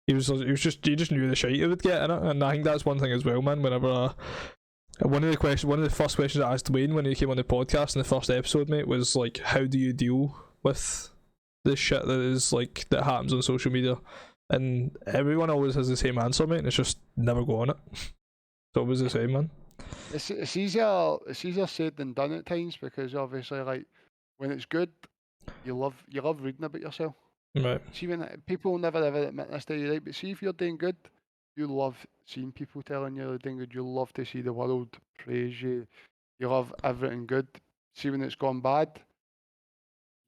He just knew the shite he would get in it, and I think that's one thing as well, man. Whenever one of the first questions I asked Wayne when he came on the podcast in the first episode, mate, was like, how do you deal with the shit that is like that happens on social media? And everyone always has the same answer, mate, and it's just never go on it. It's always the same, man. It's easier said than done at times, because obviously, like, when it's good, you love reading about yourself. Right. See, when people never ever admit this to you, right? But see, if you're doing good, you love seeing people telling you you're doing good. You love to see the world praise you. You love everything good. See, when it's gone bad,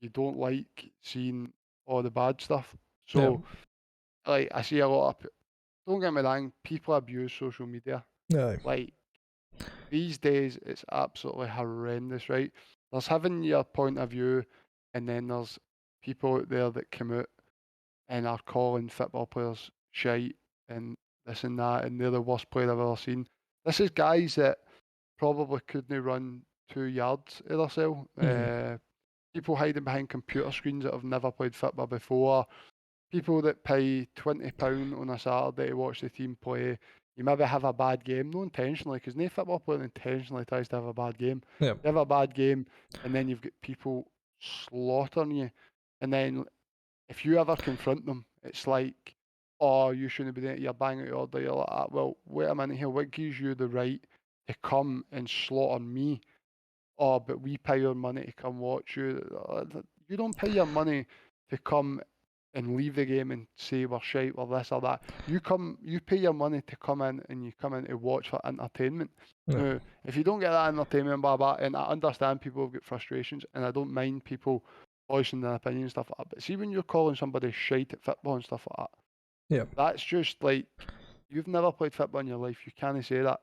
you don't like seeing all the bad stuff. So, like, I see a lot of. Don't get me wrong, people abuse social media. Yeah. Like, these days, it's absolutely horrendous, right? There's having your point of view, and then there's people out there that come out and are calling football players shite and this and that, and they're the worst player I've ever seen. This is guys that probably couldn't run 2 yards of themselves. People hiding behind computer screens that have never played football before. People that pay £20 on a Saturday to watch the team play. You maybe have a bad game, not intentionally, because no football player intentionally tries to have a bad game. Yeah. You have a bad game, and then you've got people slaughtering you. And then if you ever confront them, it's like, oh, you shouldn't be doing it, you're banging out order, you're like that. Well, wait a minute here, what gives you the right to come and slaughter me? Oh, but we pay your money to come watch you. You don't pay your money to come and leave the game and say we're shite or this or that. You pay your money to come in, and you come in to watch for entertainment. Yeah. Now, if you don't get that entertainment, blah blah, and I understand people have got frustrations, and I don't mind people voicing their opinion and stuff like that. But see, when you're calling somebody shite at football and stuff like that, Yeah. that's just like, you've never played football in your life. You can't say that.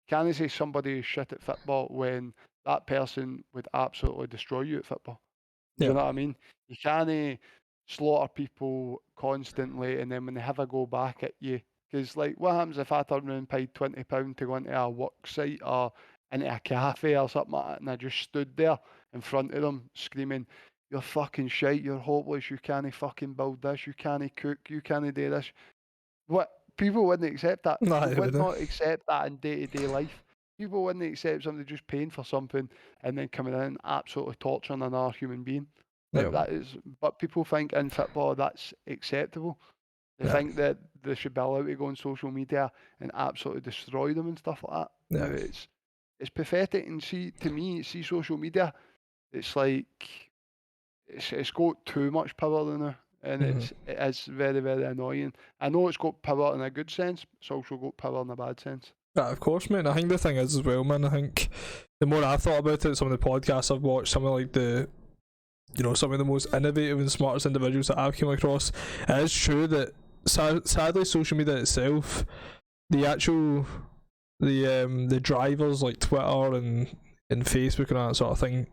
You can't say somebody is shit at football when that person would absolutely destroy you at football. Do you Yeah. know what I mean? You can't slaughter people constantly, and then when they have a go back at you, because like, what happens if I turn around and paid £20 to go into a work site or into a cafe or something like that, and I just stood there in front of them screaming, "You're fucking shite, you're hopeless, you can't fucking build this, you can't cook, you can't do this." What, people wouldn't accept that. No, People I would wouldn't. not accept that in day-to-day life. People wouldn't accept somebody just paying for something and then coming in and absolutely torturing another human being. Like, Yeah. that is, but people think in football that's acceptable. They Yeah. think that they should be allowed to go on social media and absolutely destroy them and stuff like that. Yeah. No, it's pathetic. And see, to me, see, social media, it's like, it's got too much power now, and Mhm. it is very, very annoying. I know it's got power in a good sense, it's also got power in a bad sense. Yeah, of course, mate. I think the thing is as well, man. I think the more I've thought about it, some of the podcasts I've watched, some of like some of the most innovative and smartest individuals that I've come across, it is true that sadly social media itself, the actual the drivers like Twitter and Facebook and all that sort of thing,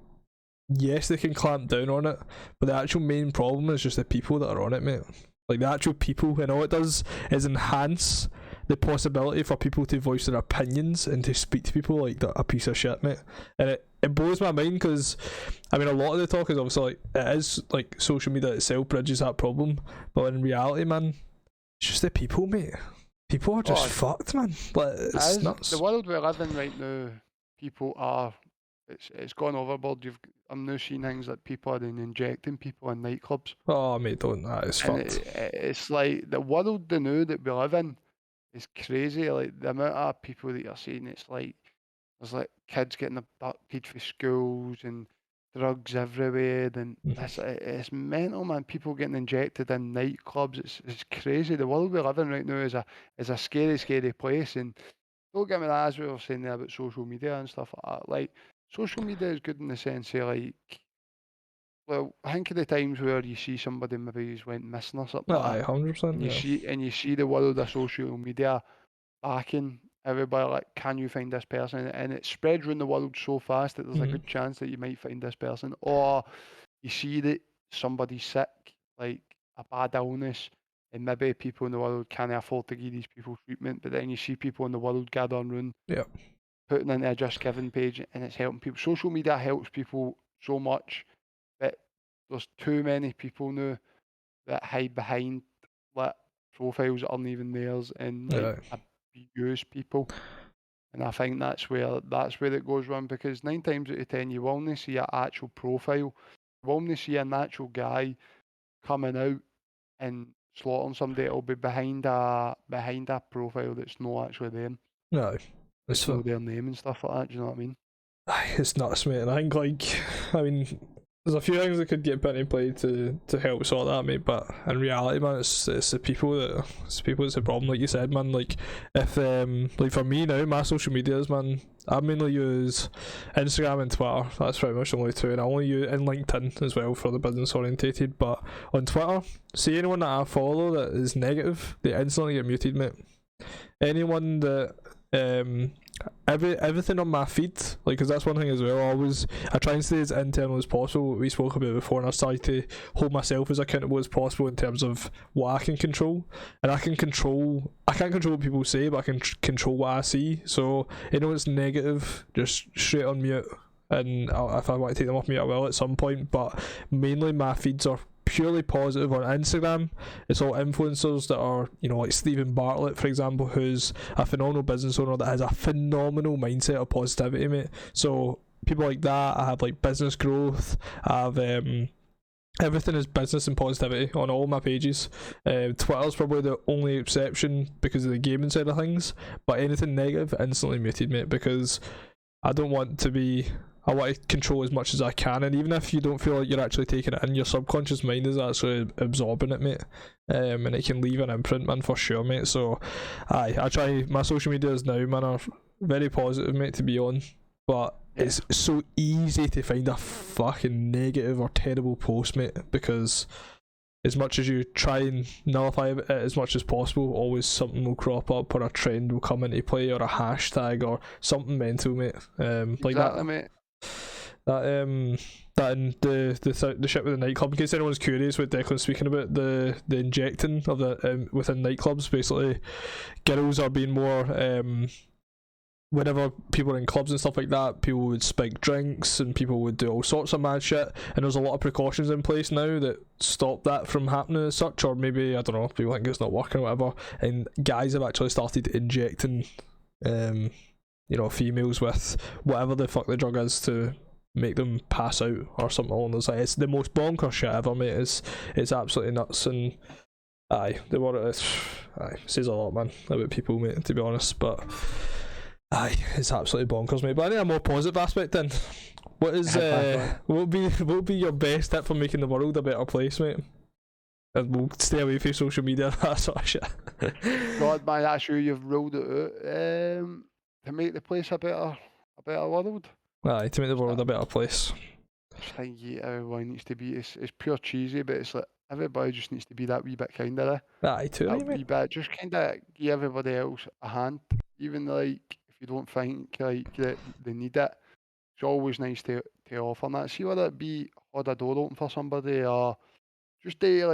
yes, they can clamp down on it, but the actual main problem is just the people that are on it, mate. Like the actual people, and all it does is enhance the possibility for people to voice their opinions and to speak to people like a piece of shit, mate. And it blows my mind because, I mean, a lot of the talk is obviously like, it is like social media itself bridges that problem, but in reality, man, it's just the people, mate. People are just fucked, man. Like, it's nuts. The world we live in right now, people are, it's gone overboard. I'm now seeing things that people are injecting people in nightclubs. Oh, mate, don't. It's And fucked. it's like, the world the now that we live in is crazy. Like, the amount of people that you're seeing, it's like, there's like kids getting abducted for schools and drugs everywhere, and it's mental, man. People getting injected in nightclubs. It's crazy. The world we live in right now is a scary, scary place. And don't get me wrong, as we were saying there about social media and stuff like that. Like, social media is good in the sense of, like, well, think of the times where you see somebody maybe who's went missing or something like Aye, that, 100%. and Yeah. you see the world of social media backing everybody, like, can you find this person? And it spreads around the world so fast that there's a good chance that you might find this person. Or you see that somebody's sick, like a bad illness, and maybe people in the world can't afford to give these people treatment, but then you see people in the world gathering round, Yeah. putting into a Just Giving page, and it's helping people. Social media helps people so much that there's too many people now that hide behind like profiles that aren't even theirs and like Yeah. abuse people. And I think that's where it goes wrong, because 9 times out of 10 you will only see an actual profile. You will only see a natural guy coming out and slaughtering somebody. It'll be behind a profile that's not actually them. No. It's It's no their name and stuff like that. Do you know what I mean? it's nuts, mate. And I think I mean, there's a few things that could get put into play to help sort that, mate. But in reality, man, it's the people that's the problem. Like you said, man. Like if like for me now, my social medias, man, I mainly use Instagram and Twitter. That's pretty much the only two, and I only use and LinkedIn as well for the business orientated. But on Twitter, see anyone that I follow that is negative, they instantly get muted, mate. Anyone that everything on my feed, like, because that's one thing as well. I try and stay as internal as possible. We spoke about before, and I started to hold myself as accountable as possible in terms of what I can control. And I can't control what people say, but I can control what I see. So it's negative, just straight on mute. And if I want to take them off mute, I will at some point. But mainly my feeds are purely positive. On Instagram, it's all influencers that are, like Stephen Bartlett, for example, who's a phenomenal business owner that has a phenomenal mindset of positivity, mate. So people like that. I have like business growth. I have everything is business and positivity on all my pages. Twitter's probably the only exception because of the gaming side of things, but anything negative, instantly muted, mate, because I want to control as much as I can, and even if you don't feel like you're actually taking it in, your subconscious mind is actually absorbing it, mate. And it can leave an imprint, man, for sure, mate. So, I try. My social medias now, man, are very positive, mate, to be on. But it's so easy to find a fucking negative or terrible post, mate, because as much as you try and nullify it as much as possible, always something will crop up, or a trend will come into play, or a hashtag, or something mental, mate. Like Exactly, that. mate. That and the shit with the nightclub. In case anyone's curious, what Declan's speaking about, the injecting of the within nightclubs. Basically, girls are being more whenever people are in clubs and stuff like that, people would spike drinks and people would do all sorts of mad shit, and there's a lot of precautions in place now that stop that from happening as such. Or maybe, I don't know, people think it's not working or whatever, and guys have actually started injecting females with whatever the fuck the drug is to make them pass out or something along those lines. It's the most bonkers shit ever, mate. It's absolutely nuts. And the word it says a lot, man, about people, mate, to be honest. But it's absolutely bonkers, mate. But I think a more positive aspect then. What will be your best tip for making the world a better place, mate? And we'll stay away from social media and that sort of shit. God, man, that's you. You've ruled it out. To make the place a better world. To make the world a better place. I just think everyone needs to be. It's pure cheesy, but it's like everybody just needs to be that wee bit kinder. Too, That mate. wee bit, just kind of give everybody else a hand, even like if you don't think like that they need it. It's always nice to offer that. See whether it be hold a door open for somebody, or just do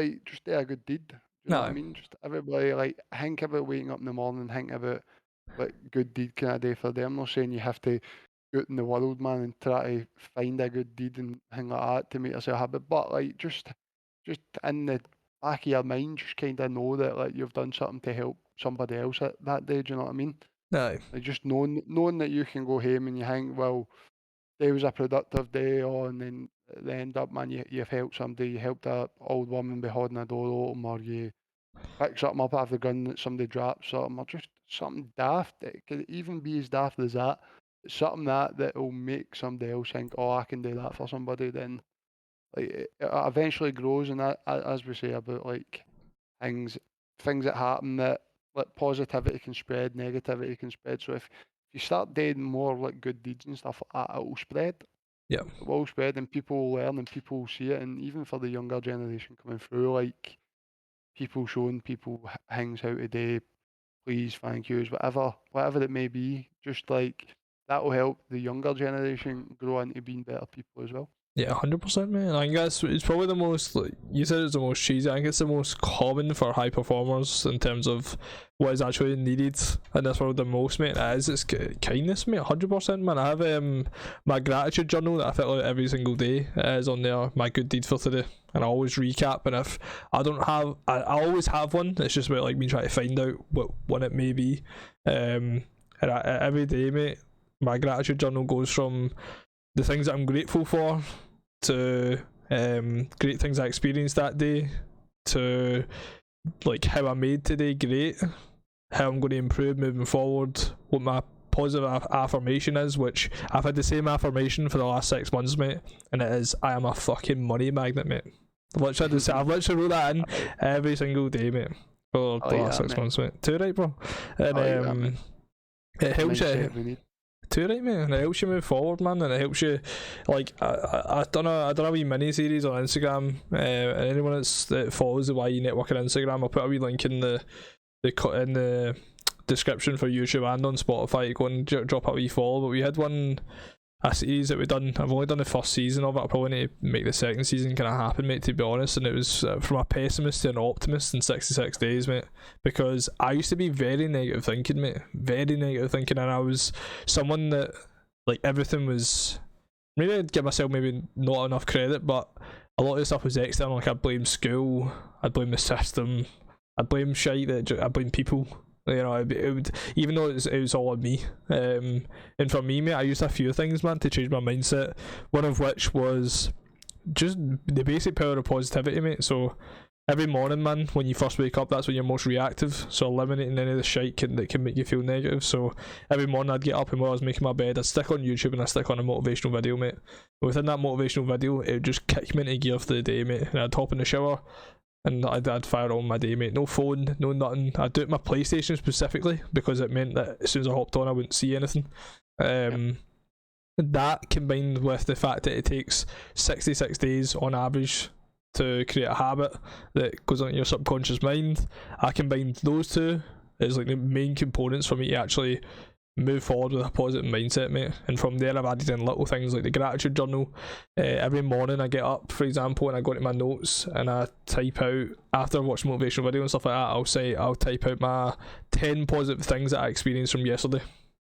a good deed. You know what I mean? Just everybody like think about waking up in the morning, think about what good deed can I do for them. I'm not saying you have to go out in the world, man, and try to find a good deed and thing like that to make yourself happy. But like just in the back of your mind, just kind of know that like you've done something to help somebody else that day. Do you know what I mean? No. Like just knowing that you can go home and you think, well, day was a productive day, and then at the end up, man, you've helped somebody. You helped a old woman be holding a door open, or you pick something up out of the gun that somebody dropped, something, or just something daft. It could even be as daft as that. It's something that will make somebody else think, oh, I can do that for somebody. Then like it eventually grows, and that, as we say about like things that happen, that like positivity can spread, negativity can spread. So if you start doing more like good deeds and stuff like that, it will spread. Yeah. It will spread, and people will learn, and people will see it. And even for the younger generation coming through, like people showing people things how to do, please, thank yous, whatever it may be, just like that will help the younger generation grow into being better people as well. Yeah, 100%, man. I think it's probably the most, like you said, it's the most cheesy. I think it's the most common for high performers in terms of what is actually needed in this world the most, mate. It's kindness, mate. 100%, man. I have my gratitude journal that I fill out every single day. Is on there. My good deed for today, and I always recap. And if I don't have, I always have one. It's just about like me trying to find out what one it may be. And every day, mate, my gratitude journal goes from the things that I'm grateful for to great things I experienced that day to like how I made today great, how I'm going to improve moving forward, what my positive affirmation is, which I've had the same affirmation for the last 6 months, mate, and it is I am a fucking money magnet, mate. I've literally wrote that in every single day, mate, for the last 6 months, mate. Too right, bro. And it helps you too, right, mate, and it helps you move forward, man, and it helps you, like, I done a wee mini series on Instagram, and anyone that follows the YE Network on Instagram, I'll put a wee link in the description for YouTube and on Spotify to go and drop a wee follow. But we had a series that we done. I've only done the first season of it. I probably need to make the second season kind of happen, mate, to be honest. And it was from a pessimist to an optimist in 66 days, mate. Because I used to be very negative thinking, mate. Very negative thinking, and I was someone that, like, everything was. Maybe I'd give myself maybe not enough credit, but a lot of the stuff was external. Like, I'd blame school, I'd blame the system, I'd blame shite, I'd blame people. You know, it would, even though it was all on me. And for me, mate, I used a few things, man, to change my mindset. One of which was just the basic power of positivity, mate. So every morning, man, when you first wake up, that's when you're most reactive. So eliminating any of the shite that can make you feel negative. So every morning I'd get up, and while I was making my bed, I'd stick on YouTube and I'd stick on a motivational video, mate. And within that motivational video, it would just kick me into gear for the day, mate. And I'd hop in the shower, and I'd fire on my day, mate. No phone, no nothing. I'd do it my PlayStation specifically because it meant that as soon as I hopped on, I wouldn't see anything. That combined with the fact that it takes 66 days on average to create a habit that goes on your subconscious mind, I combined those two as like the main components for me to actually move forward with a positive mindset, mate. And from there I've added in little things like the gratitude journal. Every morning I get up, for example, and I go into my notes and I type out, after I watch motivational video and stuff like that, I'll type out my 10 positive things that I experienced from yesterday.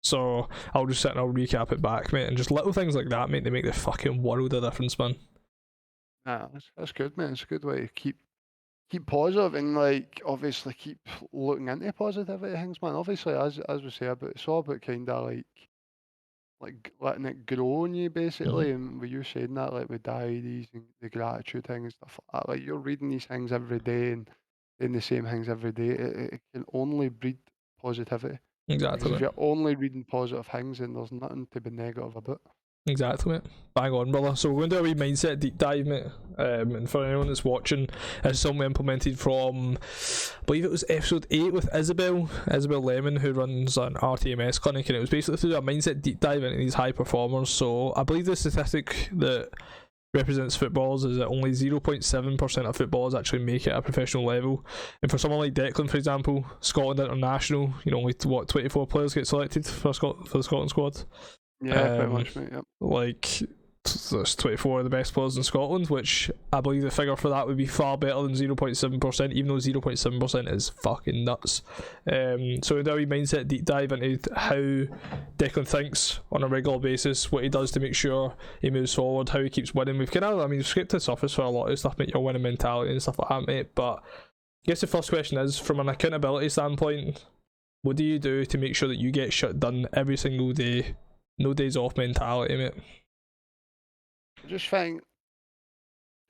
So I'll just sit and I'll recap it back, mate. And just little things like that, mate, they make the fucking world of difference, man. Nah, that's good, man. It's a good way to keep positive and, like, obviously keep looking into positivity things, man. Obviously, as we say, about it's all about kind of like letting it grow on you, basically. And with you saying that, like with diaries and the gratitude thing and stuff like that, like you're reading these things every day and doing the same things every day, it can only breed positivity. Because Exactly, if you're only reading positive things, then there's nothing to be negative about. Exactly, mate. Bang on, brother. So we're going to do a wee mindset deep dive, mate. And for anyone that's watching, it's something we implemented from, I believe it was episode 8 with Isabel Lemon, who runs an RTMS clinic, and it was basically to do a mindset deep dive into these high performers. So I believe the statistic that represents footballers is that only 0.7% of footballers actually make it at a professional level. And for someone like Declan, for example, Scotland international, you know, only 24 players get selected for the Scotland squad. Yeah, pretty much, mate. Yep. Like, there's 24 of the best players in Scotland, which I believe the figure for that would be far better than 0.7%, even though 0.7% is fucking nuts. So we do a wee mindset deep dive into how Declan thinks on a regular basis, what he does to make sure he moves forward, how he keeps winning. We've scraped the surface for a lot of stuff, mate, your winning mentality and stuff like that, mate. But I guess the first question is, from an accountability standpoint, what do you do to make sure that you get shit done every single day? No days off mentality, mate. I just think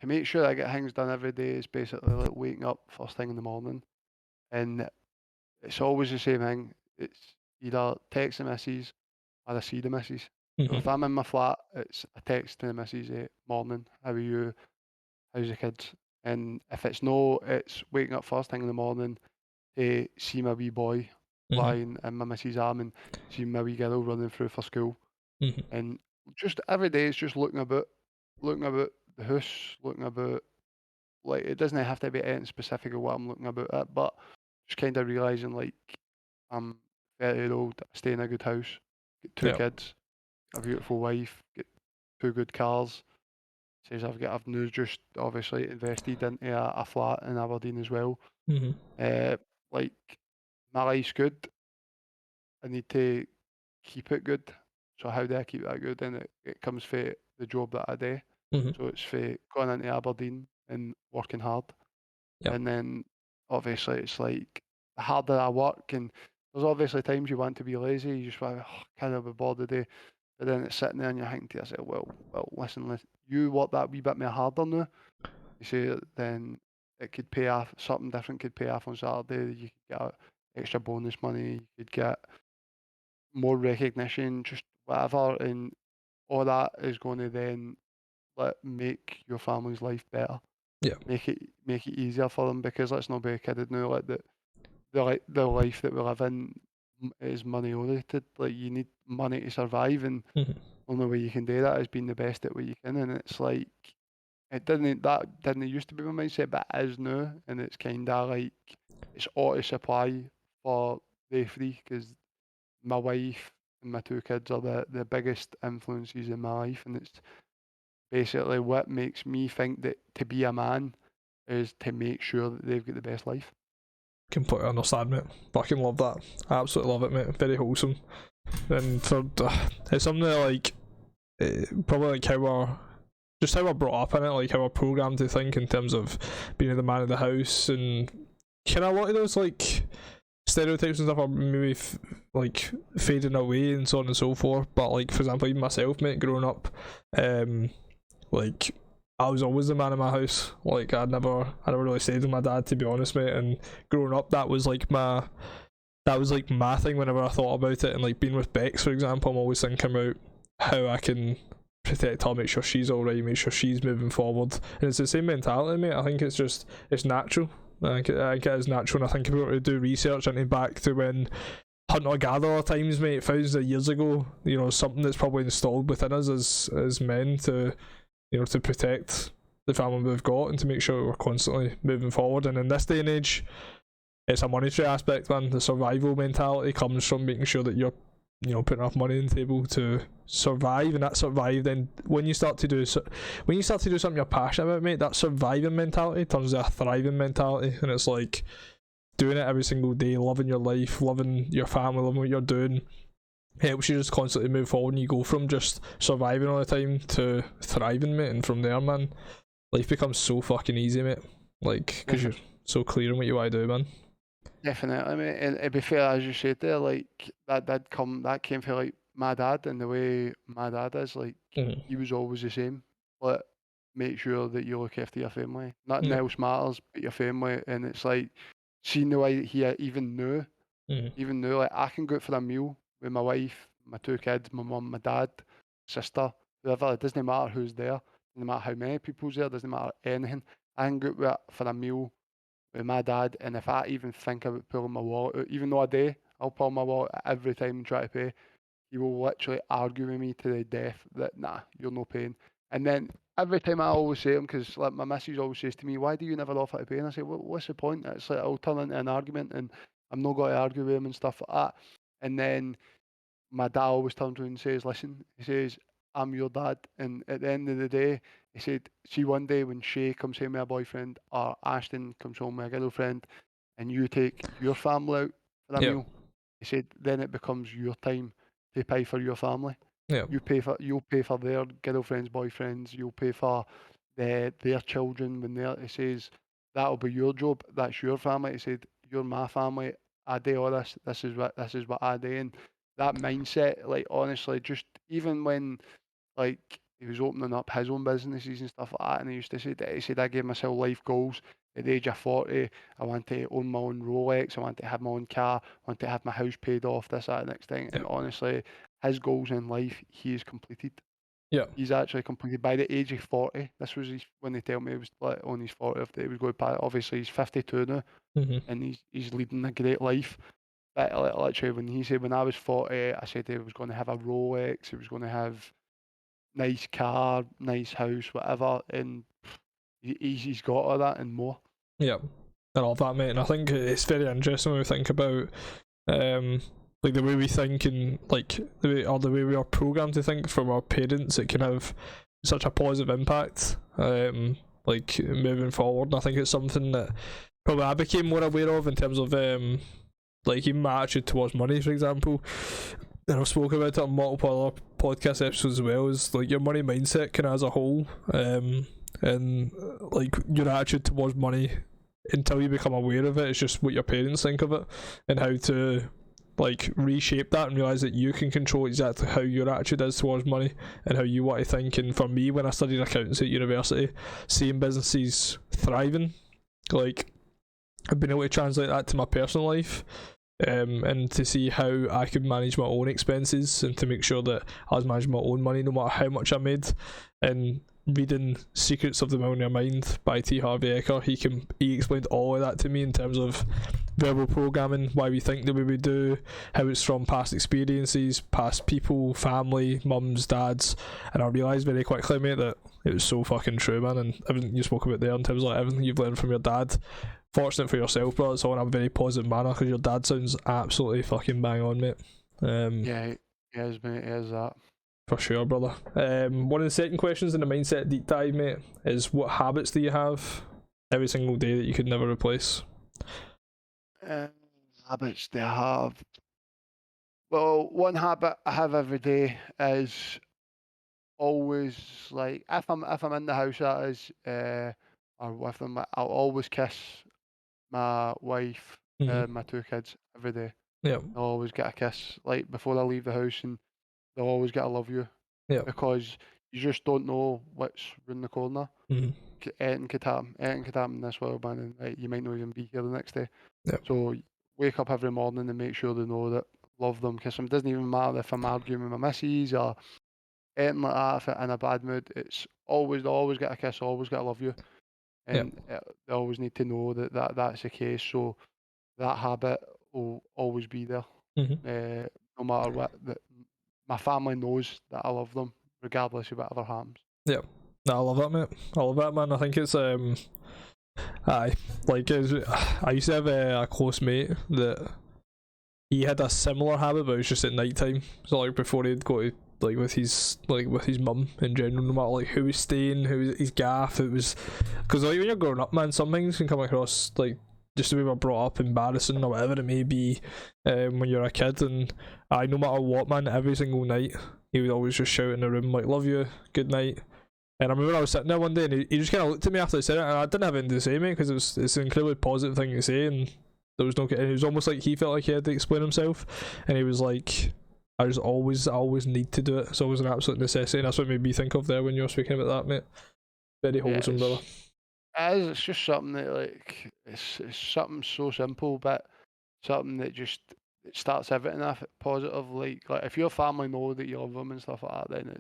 to make sure I get things done every day is basically like waking up first thing in the morning, and it's always the same thing. It's either text the missus or I see the missus. So if I'm in my flat, it's a text to the missus, morning, how are you? How's the kids? And if it's no, it's waking up first thing in the morning to see my wee boy lying in my missus' arm and see my wee girl running through for school. And just every day it's just looking about the house, looking about, like, it doesn't have to be anything specific of what I'm looking about at, but just kind of realising, like, I'm 30-year-old, I stay in a good house, get two kids, a beautiful wife, get two good cars, Says I've now just obviously invested into a flat in Aberdeen as well. Like my life's good. I need to keep it good. So how do I keep that good? And it comes for the job that I do. So it's for going into Aberdeen and working hard. Yep. And then obviously it's like the harder I work, and there's obviously times you want to be lazy, you just want to, kind of be bored today. But then it's sitting there and you're thinking to yourself, listen, you work that wee bit more harder now. You see, then it could pay off, something different could pay off on Saturday. You could get extra bonus money, you could get more recognition, just whatever. And all that is going to then make your family's life better. Yeah. Make it easier for them, because let's not be kidded now, like the life that we live in is money oriented. Like you need money to survive, and the only way you can do that is being the best at what you can. And it's like that didn't used to be my mindset, but it is now, and it's kind of like it's auto supply for the free, because my wife and my two kids are the biggest influences in my life, and it's basically what makes me think that to be a man is to make sure that they've got the best life. Completely understand, mate. Fucking love that. I absolutely love it, mate. Very wholesome. And for it's something that, like, probably like how we're brought up in it, like how we're programmed to think in terms of being the man of the house, and kind of a lot of those like stereotypes and stuff are maybe like fading away and so on and so forth. But like, for example, even myself, mate, growing up, like I was always the man in my house. Like I never really stayed with my dad, to be honest, mate. And growing up, that was like my thing whenever I thought about it. And like being with Bex, for example, I'm always thinking about how I can protect her, make sure she's alright, make sure she's moving forward. And it's the same mentality, mate. I think it's natural. I think it is natural. And I think if we were to do research into back to when hunter-gatherer times, mate, thousands of years ago, you know, something that's probably installed within us as men to, you know, to protect the family we've got and to make sure we're constantly moving forward. And in this day and age, it's a monetary aspect, man. The survival mentality comes from making sure that you're, you know, putting enough money on the table to survive. And that survive, then when you start to do something you're passionate about, mate, that surviving mentality turns into a thriving mentality. And it's like doing it every single day, loving your life, loving your family, loving what you're doing, helps you just constantly move forward, and you go from just surviving all the time to thriving, mate. And from there, man, life becomes so fucking easy, mate. Like, because you're so clear on what you want to do, man. Definitely, mate. And to be fair, as you said there, like that came from like my dad, and the way my dad is, like he was always the same. Like, make sure that you look after your family. Nothing else matters but your family. And it's like, seeing the way that he even knew, like I can go out for a meal with my wife, my two kids, my mum, my dad, sister, whoever. It doesn't matter who's there. Doesn't matter how many people's there. Doesn't matter anything. I can go out for a meal with my dad, and if I even think about pulling my wallet out, even though I do, I'll pull my wallet every time and try to pay. He will literally argue with me to the death that nah, you're no paying. And then every time I always say to him, because like my missus always says to me, why do you never offer to pay? And I say, what's the point? It's like I'll turn into an argument, and I'm not going to argue with him and stuff like that. And then my dad always turns around and says, listen, he says, I'm your dad. And at the end of the day, he said, see, one day when Shay comes home with a boyfriend, or Ashton comes home with a girlfriend, and you take your family out for a meal, he said, then it becomes your time to pay for your family. Yeah. You'll pay for their girlfriends, boyfriends, you'll pay for their children when they're, he says, that'll be your job, that's your family. He said, you're my family, I do all this, this is what I do. And that mindset, like honestly, just even when like he was opening up his own businesses and stuff like that, and he used to say that, he said, I gave myself life goals at the age of 40. I want to own my own Rolex, I want to have my own car, I want to have my house paid off, this, that, next thing. And honestly, his goals in life, he has completed. Yeah. He's actually completed by the age of 40. This was when they tell me he was like on his 40th day he was going past. Obviously, he's 52 now, and he's leading a great life. But literally, when he said, when I was 40, I said he was going to have a Rolex, he was going to have nice car, nice house, whatever, and he's got all that and more. Yeah, I love that, mate. And I think it's very interesting when we think about like the way we think, and like the way we are programmed to think from our parents. It can have such a positive impact, like moving forward. And I think it's something that probably I became more aware of in terms of like even my attitude towards money, for example. And I've spoken about it on multiple other podcast episodes as well. Is like your money mindset kind of as a whole, and like your attitude towards money until you become aware of it. It's just what your parents think of it and how to like reshape that and realize that you can control exactly how your attitude is towards money and how you want to think. And for me, when I studied accountancy at university, seeing businesses thriving, like I've been able to translate that to my personal life, and to see how I could manage my own expenses and to make sure that I was managing my own money no matter how much I made. And reading Secrets of the Millionaire Mind by T. Harvey Eker, he explained all of that to me in terms of verbal programming, why we think the way we do, how it's from past experiences, past people, family, mums, dads. And I realised very quickly, mate, that it was so fucking true, man. And everything you spoke about there in terms of like everything you've learned from your dad, fortunate for yourself, bro, it's all in a very positive manner because your dad sounds absolutely fucking bang on, mate. Yeah, he is, mate, he is that. For sure, brother. One of the second questions in the mindset deep dive, mate, is what habits do you have every single day that you could never replace? Habits they have. Well, one habit I have every day is always like if I'm in the house, that is, or with them, I'll always kiss my wife and my two kids every day. Yeah. I'll always get a kiss like before I leave the house, and they'll always get a love you. Yeah. Because you just don't know what's round the corner. Anything could happen. Anything could happen in this world, man, and like, you might not even be here the next day. Yeah. So wake up every morning and make sure they know that love them, kiss them. It doesn't even matter if I'm arguing with my missus or anything like that. If I'm in a bad mood, it's always they'll always get a kiss, always get a love you, and they always need to know that's the case. So that habit will always be there, no matter what. That my family knows that I love them, regardless of whatever happens. Yeah. No, I love that, mate. I love that, man. I think it's aye, like I used to have a close mate that he had a similar habit, but it was just at night time. So like before he'd go to like with his mum in general, no matter like who was staying, who was his gaff, it was because like when you're growing up, man, some things can come across like just the way we're brought up, embarrassing or whatever it may be, when you're a kid. And no matter what, man, every single night he would always just shout in the room like "love you, good night." And I remember I was sitting there one day and he just kind of looked at me after he said it, and I didn't have anything to say, mate, because it's an incredibly positive thing to say, and there was no. And it was almost like he felt like he had to explain himself, and he was like, I always need to do it. It's always an absolute necessity, and that's what made me think of there when you were speaking about that, mate. Very wholesome, brother. It is. It's just something that like it's something so simple, but something that just it starts everything off positive. Like if your family know that you love them and stuff like that, then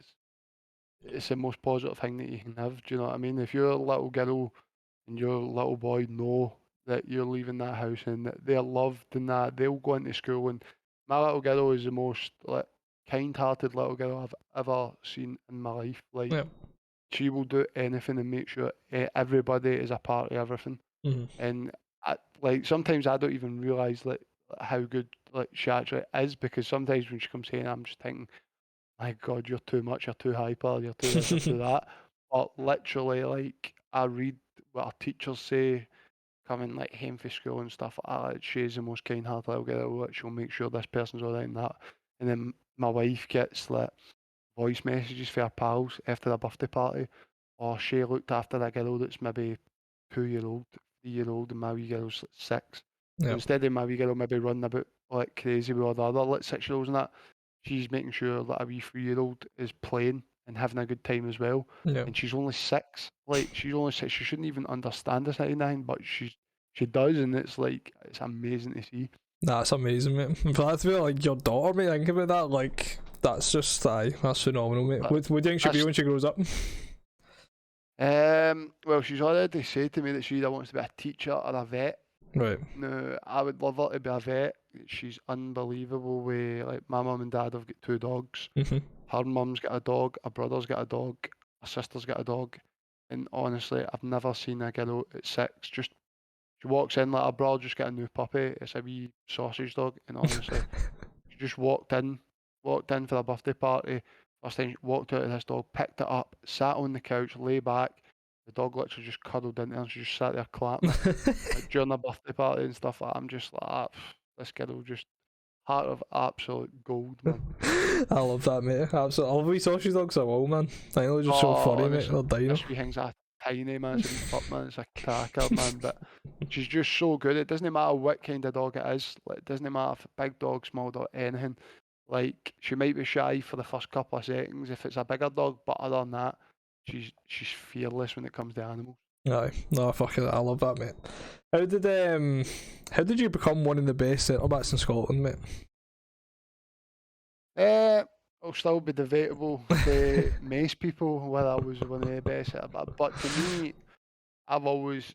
it's the most positive thing that you can have. Do you know what I mean? If your little girl and your little boy know that you're leaving that house and that they're loved and that they'll go into school, and my little girl is the most like kind-hearted little girl I've ever seen in my life. Like she will do anything and make sure everybody is a part of everything. And like sometimes I don't even realize like how good like she actually is, because sometimes when she comes in, I'm just thinking, my God, you're too much, you're too hyper, you're too this, you're too that. But literally, like I read what our teachers say coming like home from school and stuff like that. Like, she's the most kind-hearted little girl. Like, she'll make sure this person's alright and that. And then my wife gets like voice messages for her pals after a birthday party, or she looked after that girl that's maybe 2 year old, 3 year old, and my wee girl's like 6. So instead of my wee girl maybe running about like crazy with all the other like 6 year olds and that, she's making sure that a wee 3 year old is playing and having a good time as well. And she's only 6. Like she's only 6. She shouldn't even understand this 99, but she does, and it's like it's amazing to see. That's amazing, mate. For that to be like your daughter, mate, think about that. Like that's just that's phenomenal, mate. What do you think she'll be when she grows up? Well, she's already said to me that she either wants to be a teacher or a vet. Right. No, I would love her to be a vet. She's unbelievable. Like my mum and dad have got 2 dogs. Her mum's got a dog. Her brother's got a dog. Her sister's got a dog. And honestly, I've never seen a girl at 6 just. She walks in like her brother just got a new puppy. It's a wee sausage dog, and honestly, she just walked in for a birthday party First time she walked out of this dog, picked it up, sat on the couch, lay back. The dog literally just cuddled into her and she just sat there clapping her. Like during the birthday party and stuff like that. I'm just like, this kid will just heart of absolute gold, man. I love that, mate. Absolutely. I love wee sausage dogs as well, man. I think they're just so Oh, funny, mate. honestly, They're dino. this wee thing's a tiny man, it's a wee pup, man. It's a cracker, man. But she's just so good. It doesn't matter what kind of dog it is. Like, it doesn't matter if it's big dog, small dog, anything. Like, she might be shy for the first couple of seconds if it's a bigger dog, but other than that, she's fearless when it comes to animals. Aye, no, fucking, I love that, mate. How did you become one of the best centre backs in Scotland, mate? It'll still be debatable to most people whether I was one of the best at it, but to me, I've always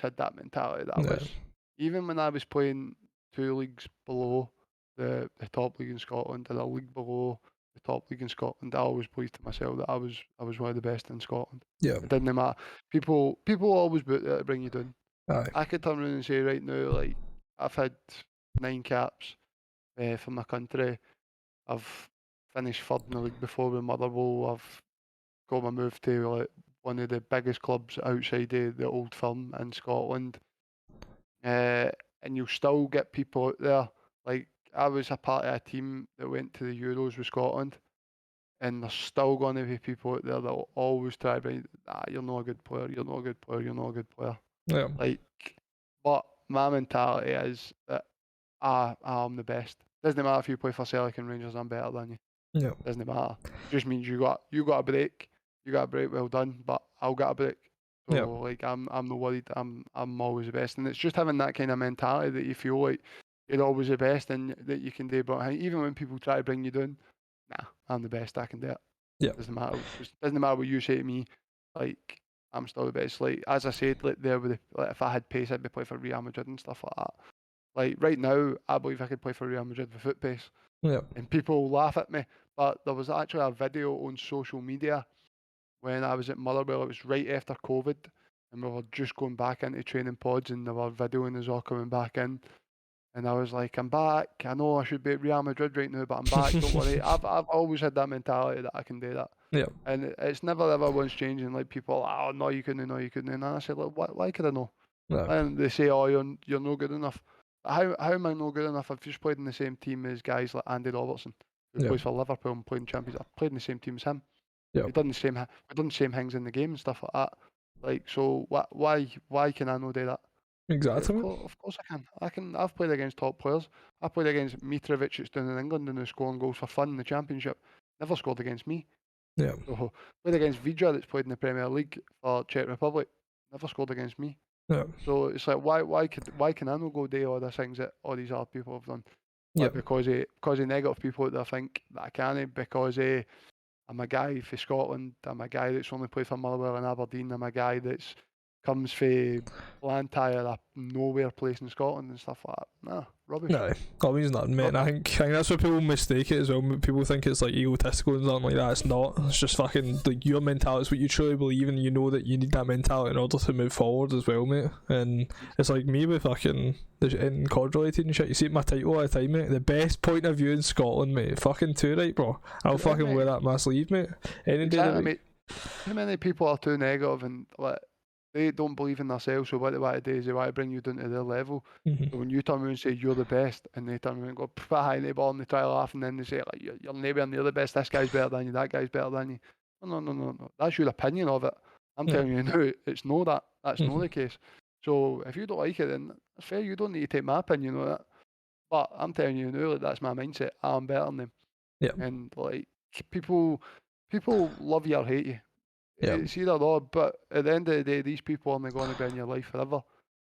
had that mentality that I Yeah. was, even when I was playing 2 leagues below the top league in Scotland and a league below the top league in Scotland, I always believed to myself that I was one of the best in Scotland. Yeah. It didn't matter. People always put that to bring you down. Aye. I could turn around and say right now, like, I've had 9 caps for my country. I've finished third in the league before with Motherwell. I've got my move to like one of the biggest clubs outside the old firm in Scotland. And you'll still get people out there. Like, I was a part of a team that went to the Euros with Scotland, and there's still going to be people out there that will always try to bring, you're not a good player, you're not a good player, you're not a good player. Yeah. Like, but my mentality is that I'm the best. Doesn't matter if you play for Celtic and Rangers, I'm better than you. Yeah. Doesn't matter. Just means you got a break. You got a break, well done. But I'll get a break. So Yeah. like I'm not worried. I'm always the best, and it's just having that kind of mentality that you feel like you're always the best and that you can do. But even when people try to bring you down, nah, I'm the best. I can do it. Yeah. Doesn't matter. Doesn't matter what you say to me. Like, I'm still the best. Like, as I said, like there with like if I had pace, I'd be playing for Real Madrid and stuff like that. Like right now, I believe I could play for Real Madrid with foot pace. Yeah. And people laugh at me. But there was actually a video on social media when I was at Motherwell. It was right after COVID, and we were just going back into training pods, and they were videoing us all coming back in. And I was like, I'm back. I know I should be at Real Madrid right now, but I'm back. Don't worry. I've always had that mentality that I can do that. Yeah. And it's never ever once changing. Like people, oh no, you couldn't, no, you couldn't. And I said, look, why could I know? Yeah. And they say, oh, you're no good enough. How am I no good enough? I've just played in the same team as guys like Andy Robertson, who Yeah. plays for Liverpool and played in Champions. I've played in the same team as him. Yeah. We've done the same things in the game and stuff like that. Like, so why can I not do that? Exactly. Of course I can. I've played against top players. I played against Mitrovic that's down in England and who's scoring goals for fun in the Championship. Never scored against me. Yeah. So played against Vidra that's played in the Premier League for Czech Republic. Never scored against me. Yeah. So it's like why can I not go do all the things that all these other people have done? Yeah. Like because of negative people out there think that I can't, because I'm a guy for Scotland. I'm a guy that's only played for Motherwell and Aberdeen. I'm a guy that's comes for Blantyre, a nowhere place in Scotland and stuff like that. Nah, rubbish. No, that means nothing, mate. And I think that's where people mistake it as well. People think it's like egotistical and something like that. It's not. It's just fucking like your mentality is what you truly believe in. You know that you need that mentality in order to move forward as well, mate. And it's like me with fucking in COD related and shit. You see my title all the time, mate. The best point of view in Scotland, mate. Fucking too right, bro. I'll fucking mate. wear that on my sleeve, mate. Any day. Exactly, mate. Too many people are too negative and like they don't believe in themselves. So what they want to do is they want to bring you down to their level. Mm-hmm. So when you turn around and say you're the best, and they turn around and go high in the ball and they try to laugh, and then they say like you're nowhere near the best. This guy's better than you. That guy's better than you. No. That's your opinion of it. I'm telling you now, it's no that. That's not the case. So if you don't like it, then that's fair. You don't need to take my opinion on it. But I'm telling you now, like, that's my mindset. I'm better than them. Yeah. And like people love you or hate you. Yeah. It's either or. But at the end of the day, these people aren't going to be in your life forever.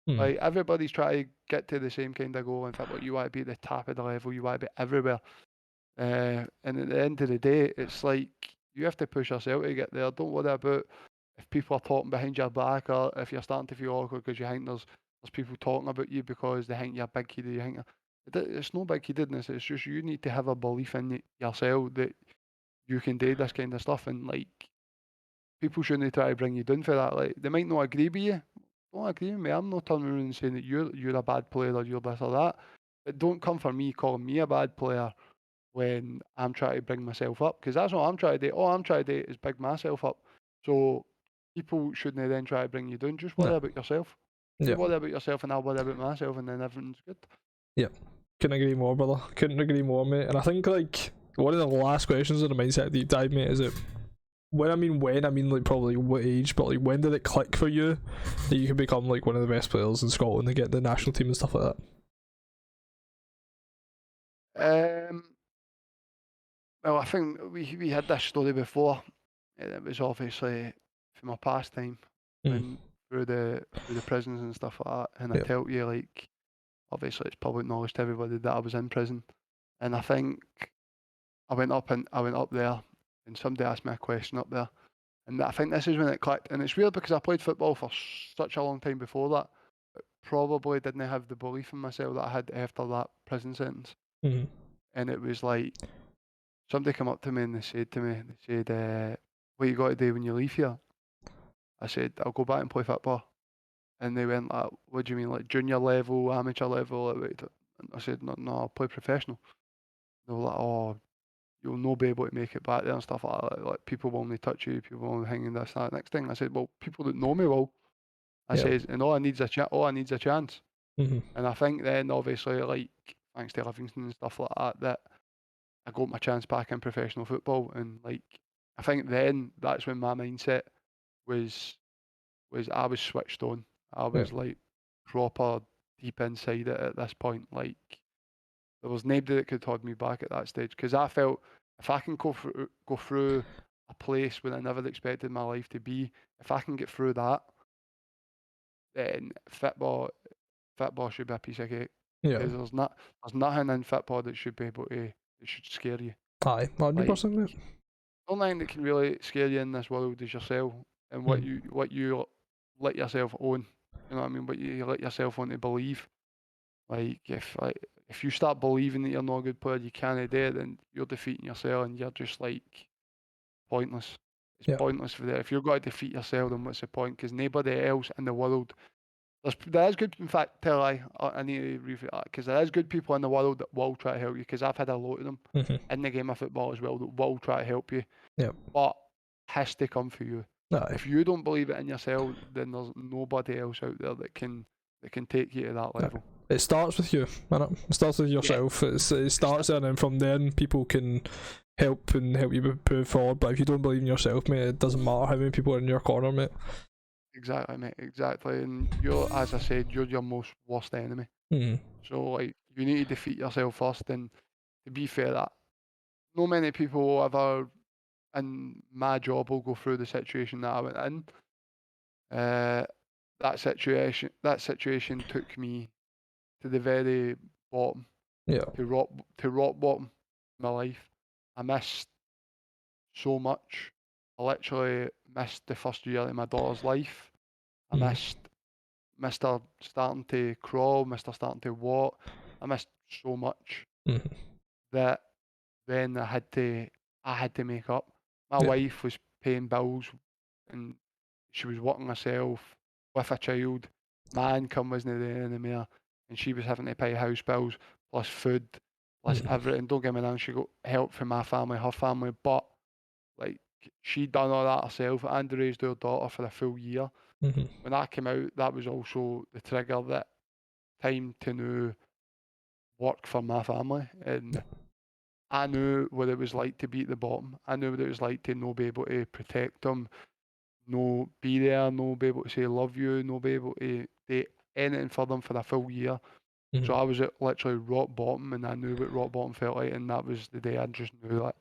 Like everybody's trying to get to the same kind of goal. In fact, what you want to be at the top of the level, you want to be everywhere. And at the end of the day, it's like you have to push yourself to get there. Don't worry about if people are talking behind your back or if you're starting to feel awkward because you think there's people talking about you because they think you're big headed. You think it's no big headedness. It's just you need to have a belief in yourself that you can do this kind of stuff. And like people shouldn't try to bring you down for that. Like they might not agree with you. Don't agree with me. I'm not turning around and saying that you're a bad player or you're this or that. But don't come for me calling me a bad player when I'm trying to bring myself up, because that's what I'm trying to do. All I'm trying to do is big myself up. So people shouldn't then try to bring you down. Just worry No. about yourself. You Yeah. worry about yourself, and I'll worry about myself, and then everything's good. Yeah. Couldn't agree more, brother. Couldn't agree more, mate. And I think like one of the last questions in the mindset deep dive, mate, is it when I mean like probably what age, but like when did it click for you that you could become like one of the best players in Scotland and get the national team and stuff like that? Well, I think we had this story before, and it was obviously from my pastime that? and through the prisons and stuff like that. And I Yeah. tell you, like, obviously it's public knowledge to everybody that I was in prison, and I think I went up there, and somebody asked me a question up there, and I think this is when it clicked. And it's weird because I played football for such a long time before that, but probably didn't have the belief in myself that I had after that prison sentence. Mm-hmm. And it was like somebody came up to me and they said, what you got to do when you leave here? I said, I'll go back and play football. And they went like, what do you mean, like junior level, amateur level? And I said, no, I'll play professional. They were like, oh, you'll not be able to make it back there and stuff like that. Like people will only touch you, people will only hang in this, that. Next thing I said, well, people that know me will. I Yeah. says, and all I need is a chance. Mm-hmm. And I think then obviously like thanks to Livingston and stuff like that I got my chance back in professional football, and like I think then that's when my mindset was I was switched on. I Yeah. was like proper deep inside it at this point. Like there was nobody that could hold me back at that stage, because I felt if I can go through a place where I never expected my life to be, if I can get through that, then football should be a piece of cake. Yeah. Because there's nothing in football that should be able to that should scare you. Aye, 100%, mate. The only thing that can really scare you in this world is yourself and what you let yourself own. You know what I mean? What you let yourself want to believe. Like if you start believing that you're not a good player, you can't do it, then you're defeating yourself and you're just like pointless. It's Yeah. pointless for that. If you're going to defeat yourself, then what's the point? Because nobody else in the world. There is good. In fact, I need to review that, because there is good people in the world that will try to help you. Because I've had a lot of them Mm-hmm. in the game of football as well that will try to help you. Yeah. But has to come for you. Aye. If you don't believe it in yourself, then there's nobody else out there that can take you to that level. It starts with you, innit? It starts with yourself. Yeah. It starts there, and then from then people can help you move forward. But if you don't believe in yourself, mate, it doesn't matter how many people are in your corner, mate. Exactly, mate. Exactly. And as I said, you're your most worst enemy. Mm-hmm. So like you need to defeat yourself first. And to be fair, that not many people will ever in my job will go through the situation that I went in. That situation took me to the very bottom. Yeah. To rock bottom in my life. I missed so much. I literally missed the first year of my daughter's life. I missed her starting to crawl, missed her starting to walk. I missed so much that then I had to make up. My wife was paying bills and she was working herself with a child. My income wasn't there anymore, and she was having to pay house bills plus food plus everything. Don't get me wrong, she got help from my family, her family, but like she done all that herself and raised her daughter for a full year. When that came out, that was also the trigger that time to now work for my family, and I knew what it was like to be at the bottom. I knew what it was like to not be able to protect them, no be there, no be able to say love you, no be able to do anything for them for a full year. So I was at literally rock bottom, and I knew what rock bottom felt like, and that was the day I just knew that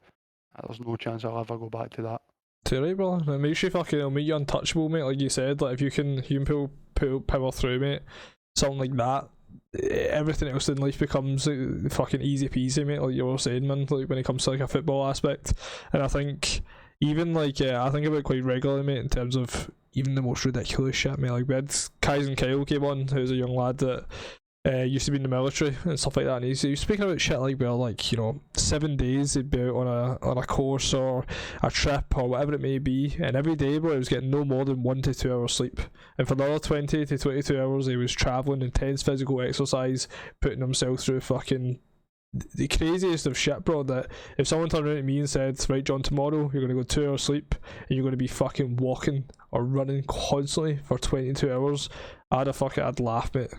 there's no chance I'll ever go back to that. Too right, brother. It makes you it'll make you untouchable, mate. Like you said, like if you can power through, mate, something like that, everything else in life becomes fucking easy peasy, mate. Like you were saying, man. Like when it comes to like a football aspect, and I think even like I think about it quite regularly, mate, in terms of even the most ridiculous shit, mate. Like we had Kaizen Kyle came on, who's a young lad that used to be in the military and stuff like that, and he was speaking about shit like, well, like, you know, 7 days he'd be out on a course or a trip or whatever it may be, and every day, bro, he was getting no more than 1 to 2 hours sleep, and for the other 20 to 22 hours he was travelling, intense physical exercise, putting himself through fucking the craziest of shit, bro, that if someone turned around to me and said, right, John, tomorrow you're going to go 2 hours sleep and you're going to be fucking walking or running constantly for 22 hours, I'd laugh, mate.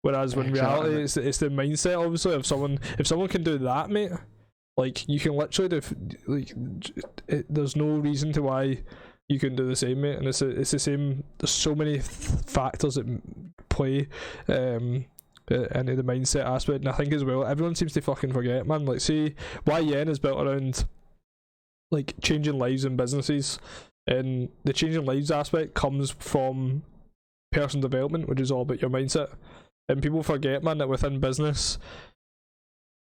Whereas when reality, it's the mindset, obviously, if someone can do that, mate, like, you can literally do, there's no reason to why you can do the same, mate. And it's the same. There's so many factors that play into the mindset aspect, and I think as well, everyone seems to fucking forget, man. Like, see, YN is built around like changing lives and businesses, and the changing lives aspect comes from personal development, which is all about your mindset. And people forget, man, that within business,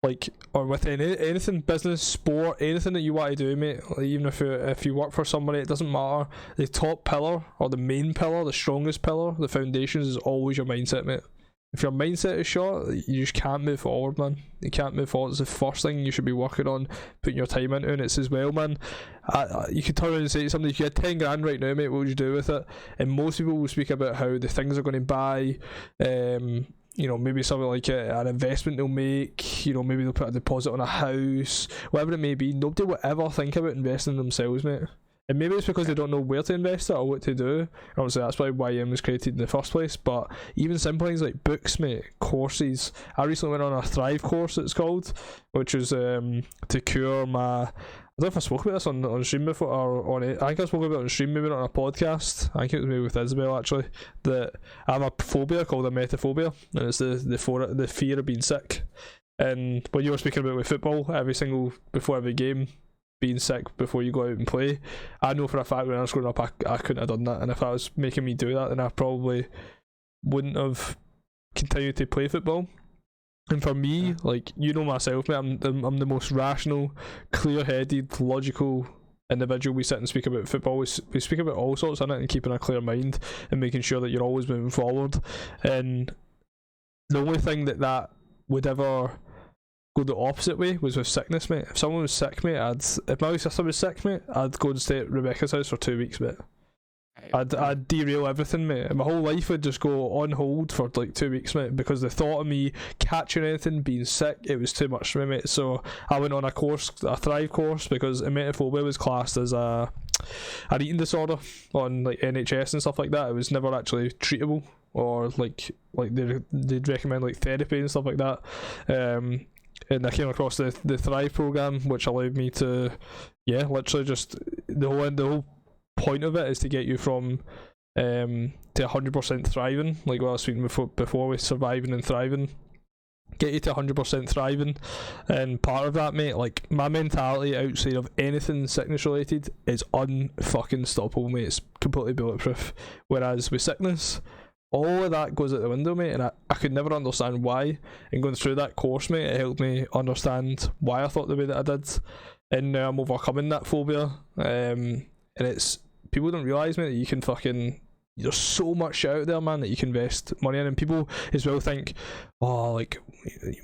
like, or within anything, business, sport, anything that you want to do, mate, like, even if you work for somebody, it doesn't matter. The top pillar, or the main pillar, the strongest pillar, the foundations is always your mindset, mate. If your mindset is short, you just can't move forward, man. You can't move forward. It's the first thing you should be working on, putting your time into. And it's as well, man, you could turn around and say to somebody, if you had 10 grand right now, mate, what would you do with it? And most people will speak about how the things they're going to buy, you know, maybe something like an investment they'll make, you know, maybe they'll put a deposit on a house, whatever it may be. Nobody will ever think about investing in themselves, mate. And maybe it's because they don't know where to invest it or what to do. Obviously, that's why YM was created in the first place. But even simple things like books, mate, courses. I recently went on a Thrive course, it's called, which was to cure my... I don't know if I spoke about this on stream before, or on it. I think I spoke about it on stream, maybe not on a podcast. I think it was maybe with Isabel, actually. That I have a phobia called emetophobia, and it's the fear of being sick. And when you were speaking about with football, before every game, being sick before you go out and play, I know for a fact when I was growing up, I couldn't have done that. And if that was making me do that, then I probably wouldn't have continued to play football. And for me, like, you know myself, mate, I'm the most rational, clear-headed, logical individual. We sit and speak about football. We speak about all sorts in it, and keeping a clear mind and making sure that you're always moving forward. And the only thing that would ever go the opposite way was with sickness, mate. If someone was sick, mate, if my sister was sick, mate, I'd go and stay at Rebecca's house for 2 weeks, mate. I'd derail everything, mate. And my whole life would just go on hold for like 2 weeks, mate, because the thought of me catching anything, being sick, it was too much for me, mate. So I went on a Thrive course, because emetophobia was classed as an eating disorder on like NHS and stuff like that. It was never actually treatable, or like they'd recommend like therapy and stuff like that. And I came across the Thrive program, which allowed me to, literally just the whole point of it is to get you from to 100% thriving, like what I was speaking before with surviving and thriving. Get you to 100% thriving, and part of that, mate, like, my mentality outside of anything sickness related is unfucking stoppable, mate. It's completely bulletproof. Whereas with sickness, all of that goes out the window, mate, and I could never understand why. And going through that course, mate, it helped me understand why I thought the way that I did, and now I'm overcoming that phobia. And it's, people don't realise, mate, that you can fucking, there's so much shit out there, man, that you can invest money in. And people as well think, oh, like,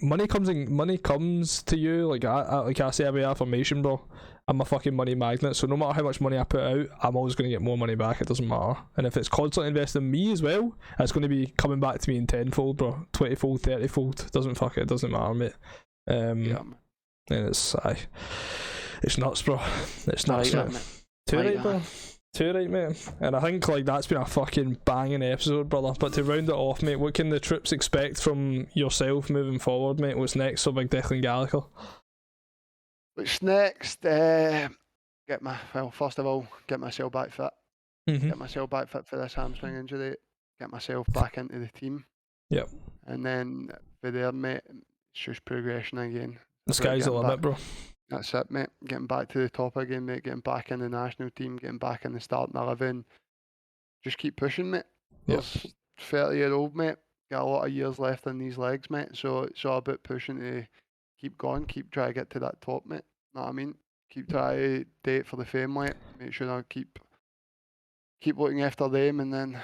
money comes to you, like I say every affirmation, bro, I'm a fucking money magnet, so no matter how much money I put out, I'm always going to get more money back. It doesn't matter. And if it's constantly investing in me as well, it's going to be coming back to me in tenfold, bro, 20-fold, 30-fold. It doesn't matter, mate. And it's nuts, bro. It's nuts, mate. Too right, bro. Too right, mate. And I think, like, that's been a fucking banging episode, brother. But to round it off, mate, what can the troops expect from yourself moving forward, mate? What's next for Big Declan Gallagher? What's next? First of all, get myself back fit. Get myself back fit for this hamstring injury. Get myself back into the team. Yep. And then for there, mate, it's just progression again. The sky's the limit, bro. That's it, mate. Getting back to the top again, mate. Getting back in the national team. Getting back in the starting 11. Just keep pushing, mate. Yep. 30-year-old, mate. Got a lot of years left in these legs, mate. So it's all about pushing to keep going. Keep trying to get to that top, mate. Know what I mean? Keep trying to date for the fame, mate. Make sure I keep looking after them, and then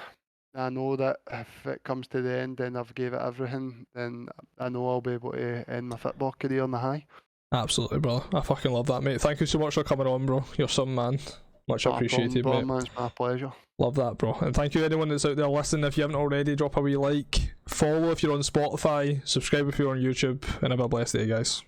I know that if it comes to the end, then I've gave it everything, then I know I'll be able to end my football career on the high. Absolutely, brother. I fucking love that, mate. Thank you so much for coming on, bro. You're some man. Much appreciated, bro, mate. Man, it's my pleasure. Love that, bro. And thank you anyone that's out there listening. If you haven't already, drop a wee like, follow if you're on Spotify, subscribe if you're on YouTube, and have a blessed day, guys.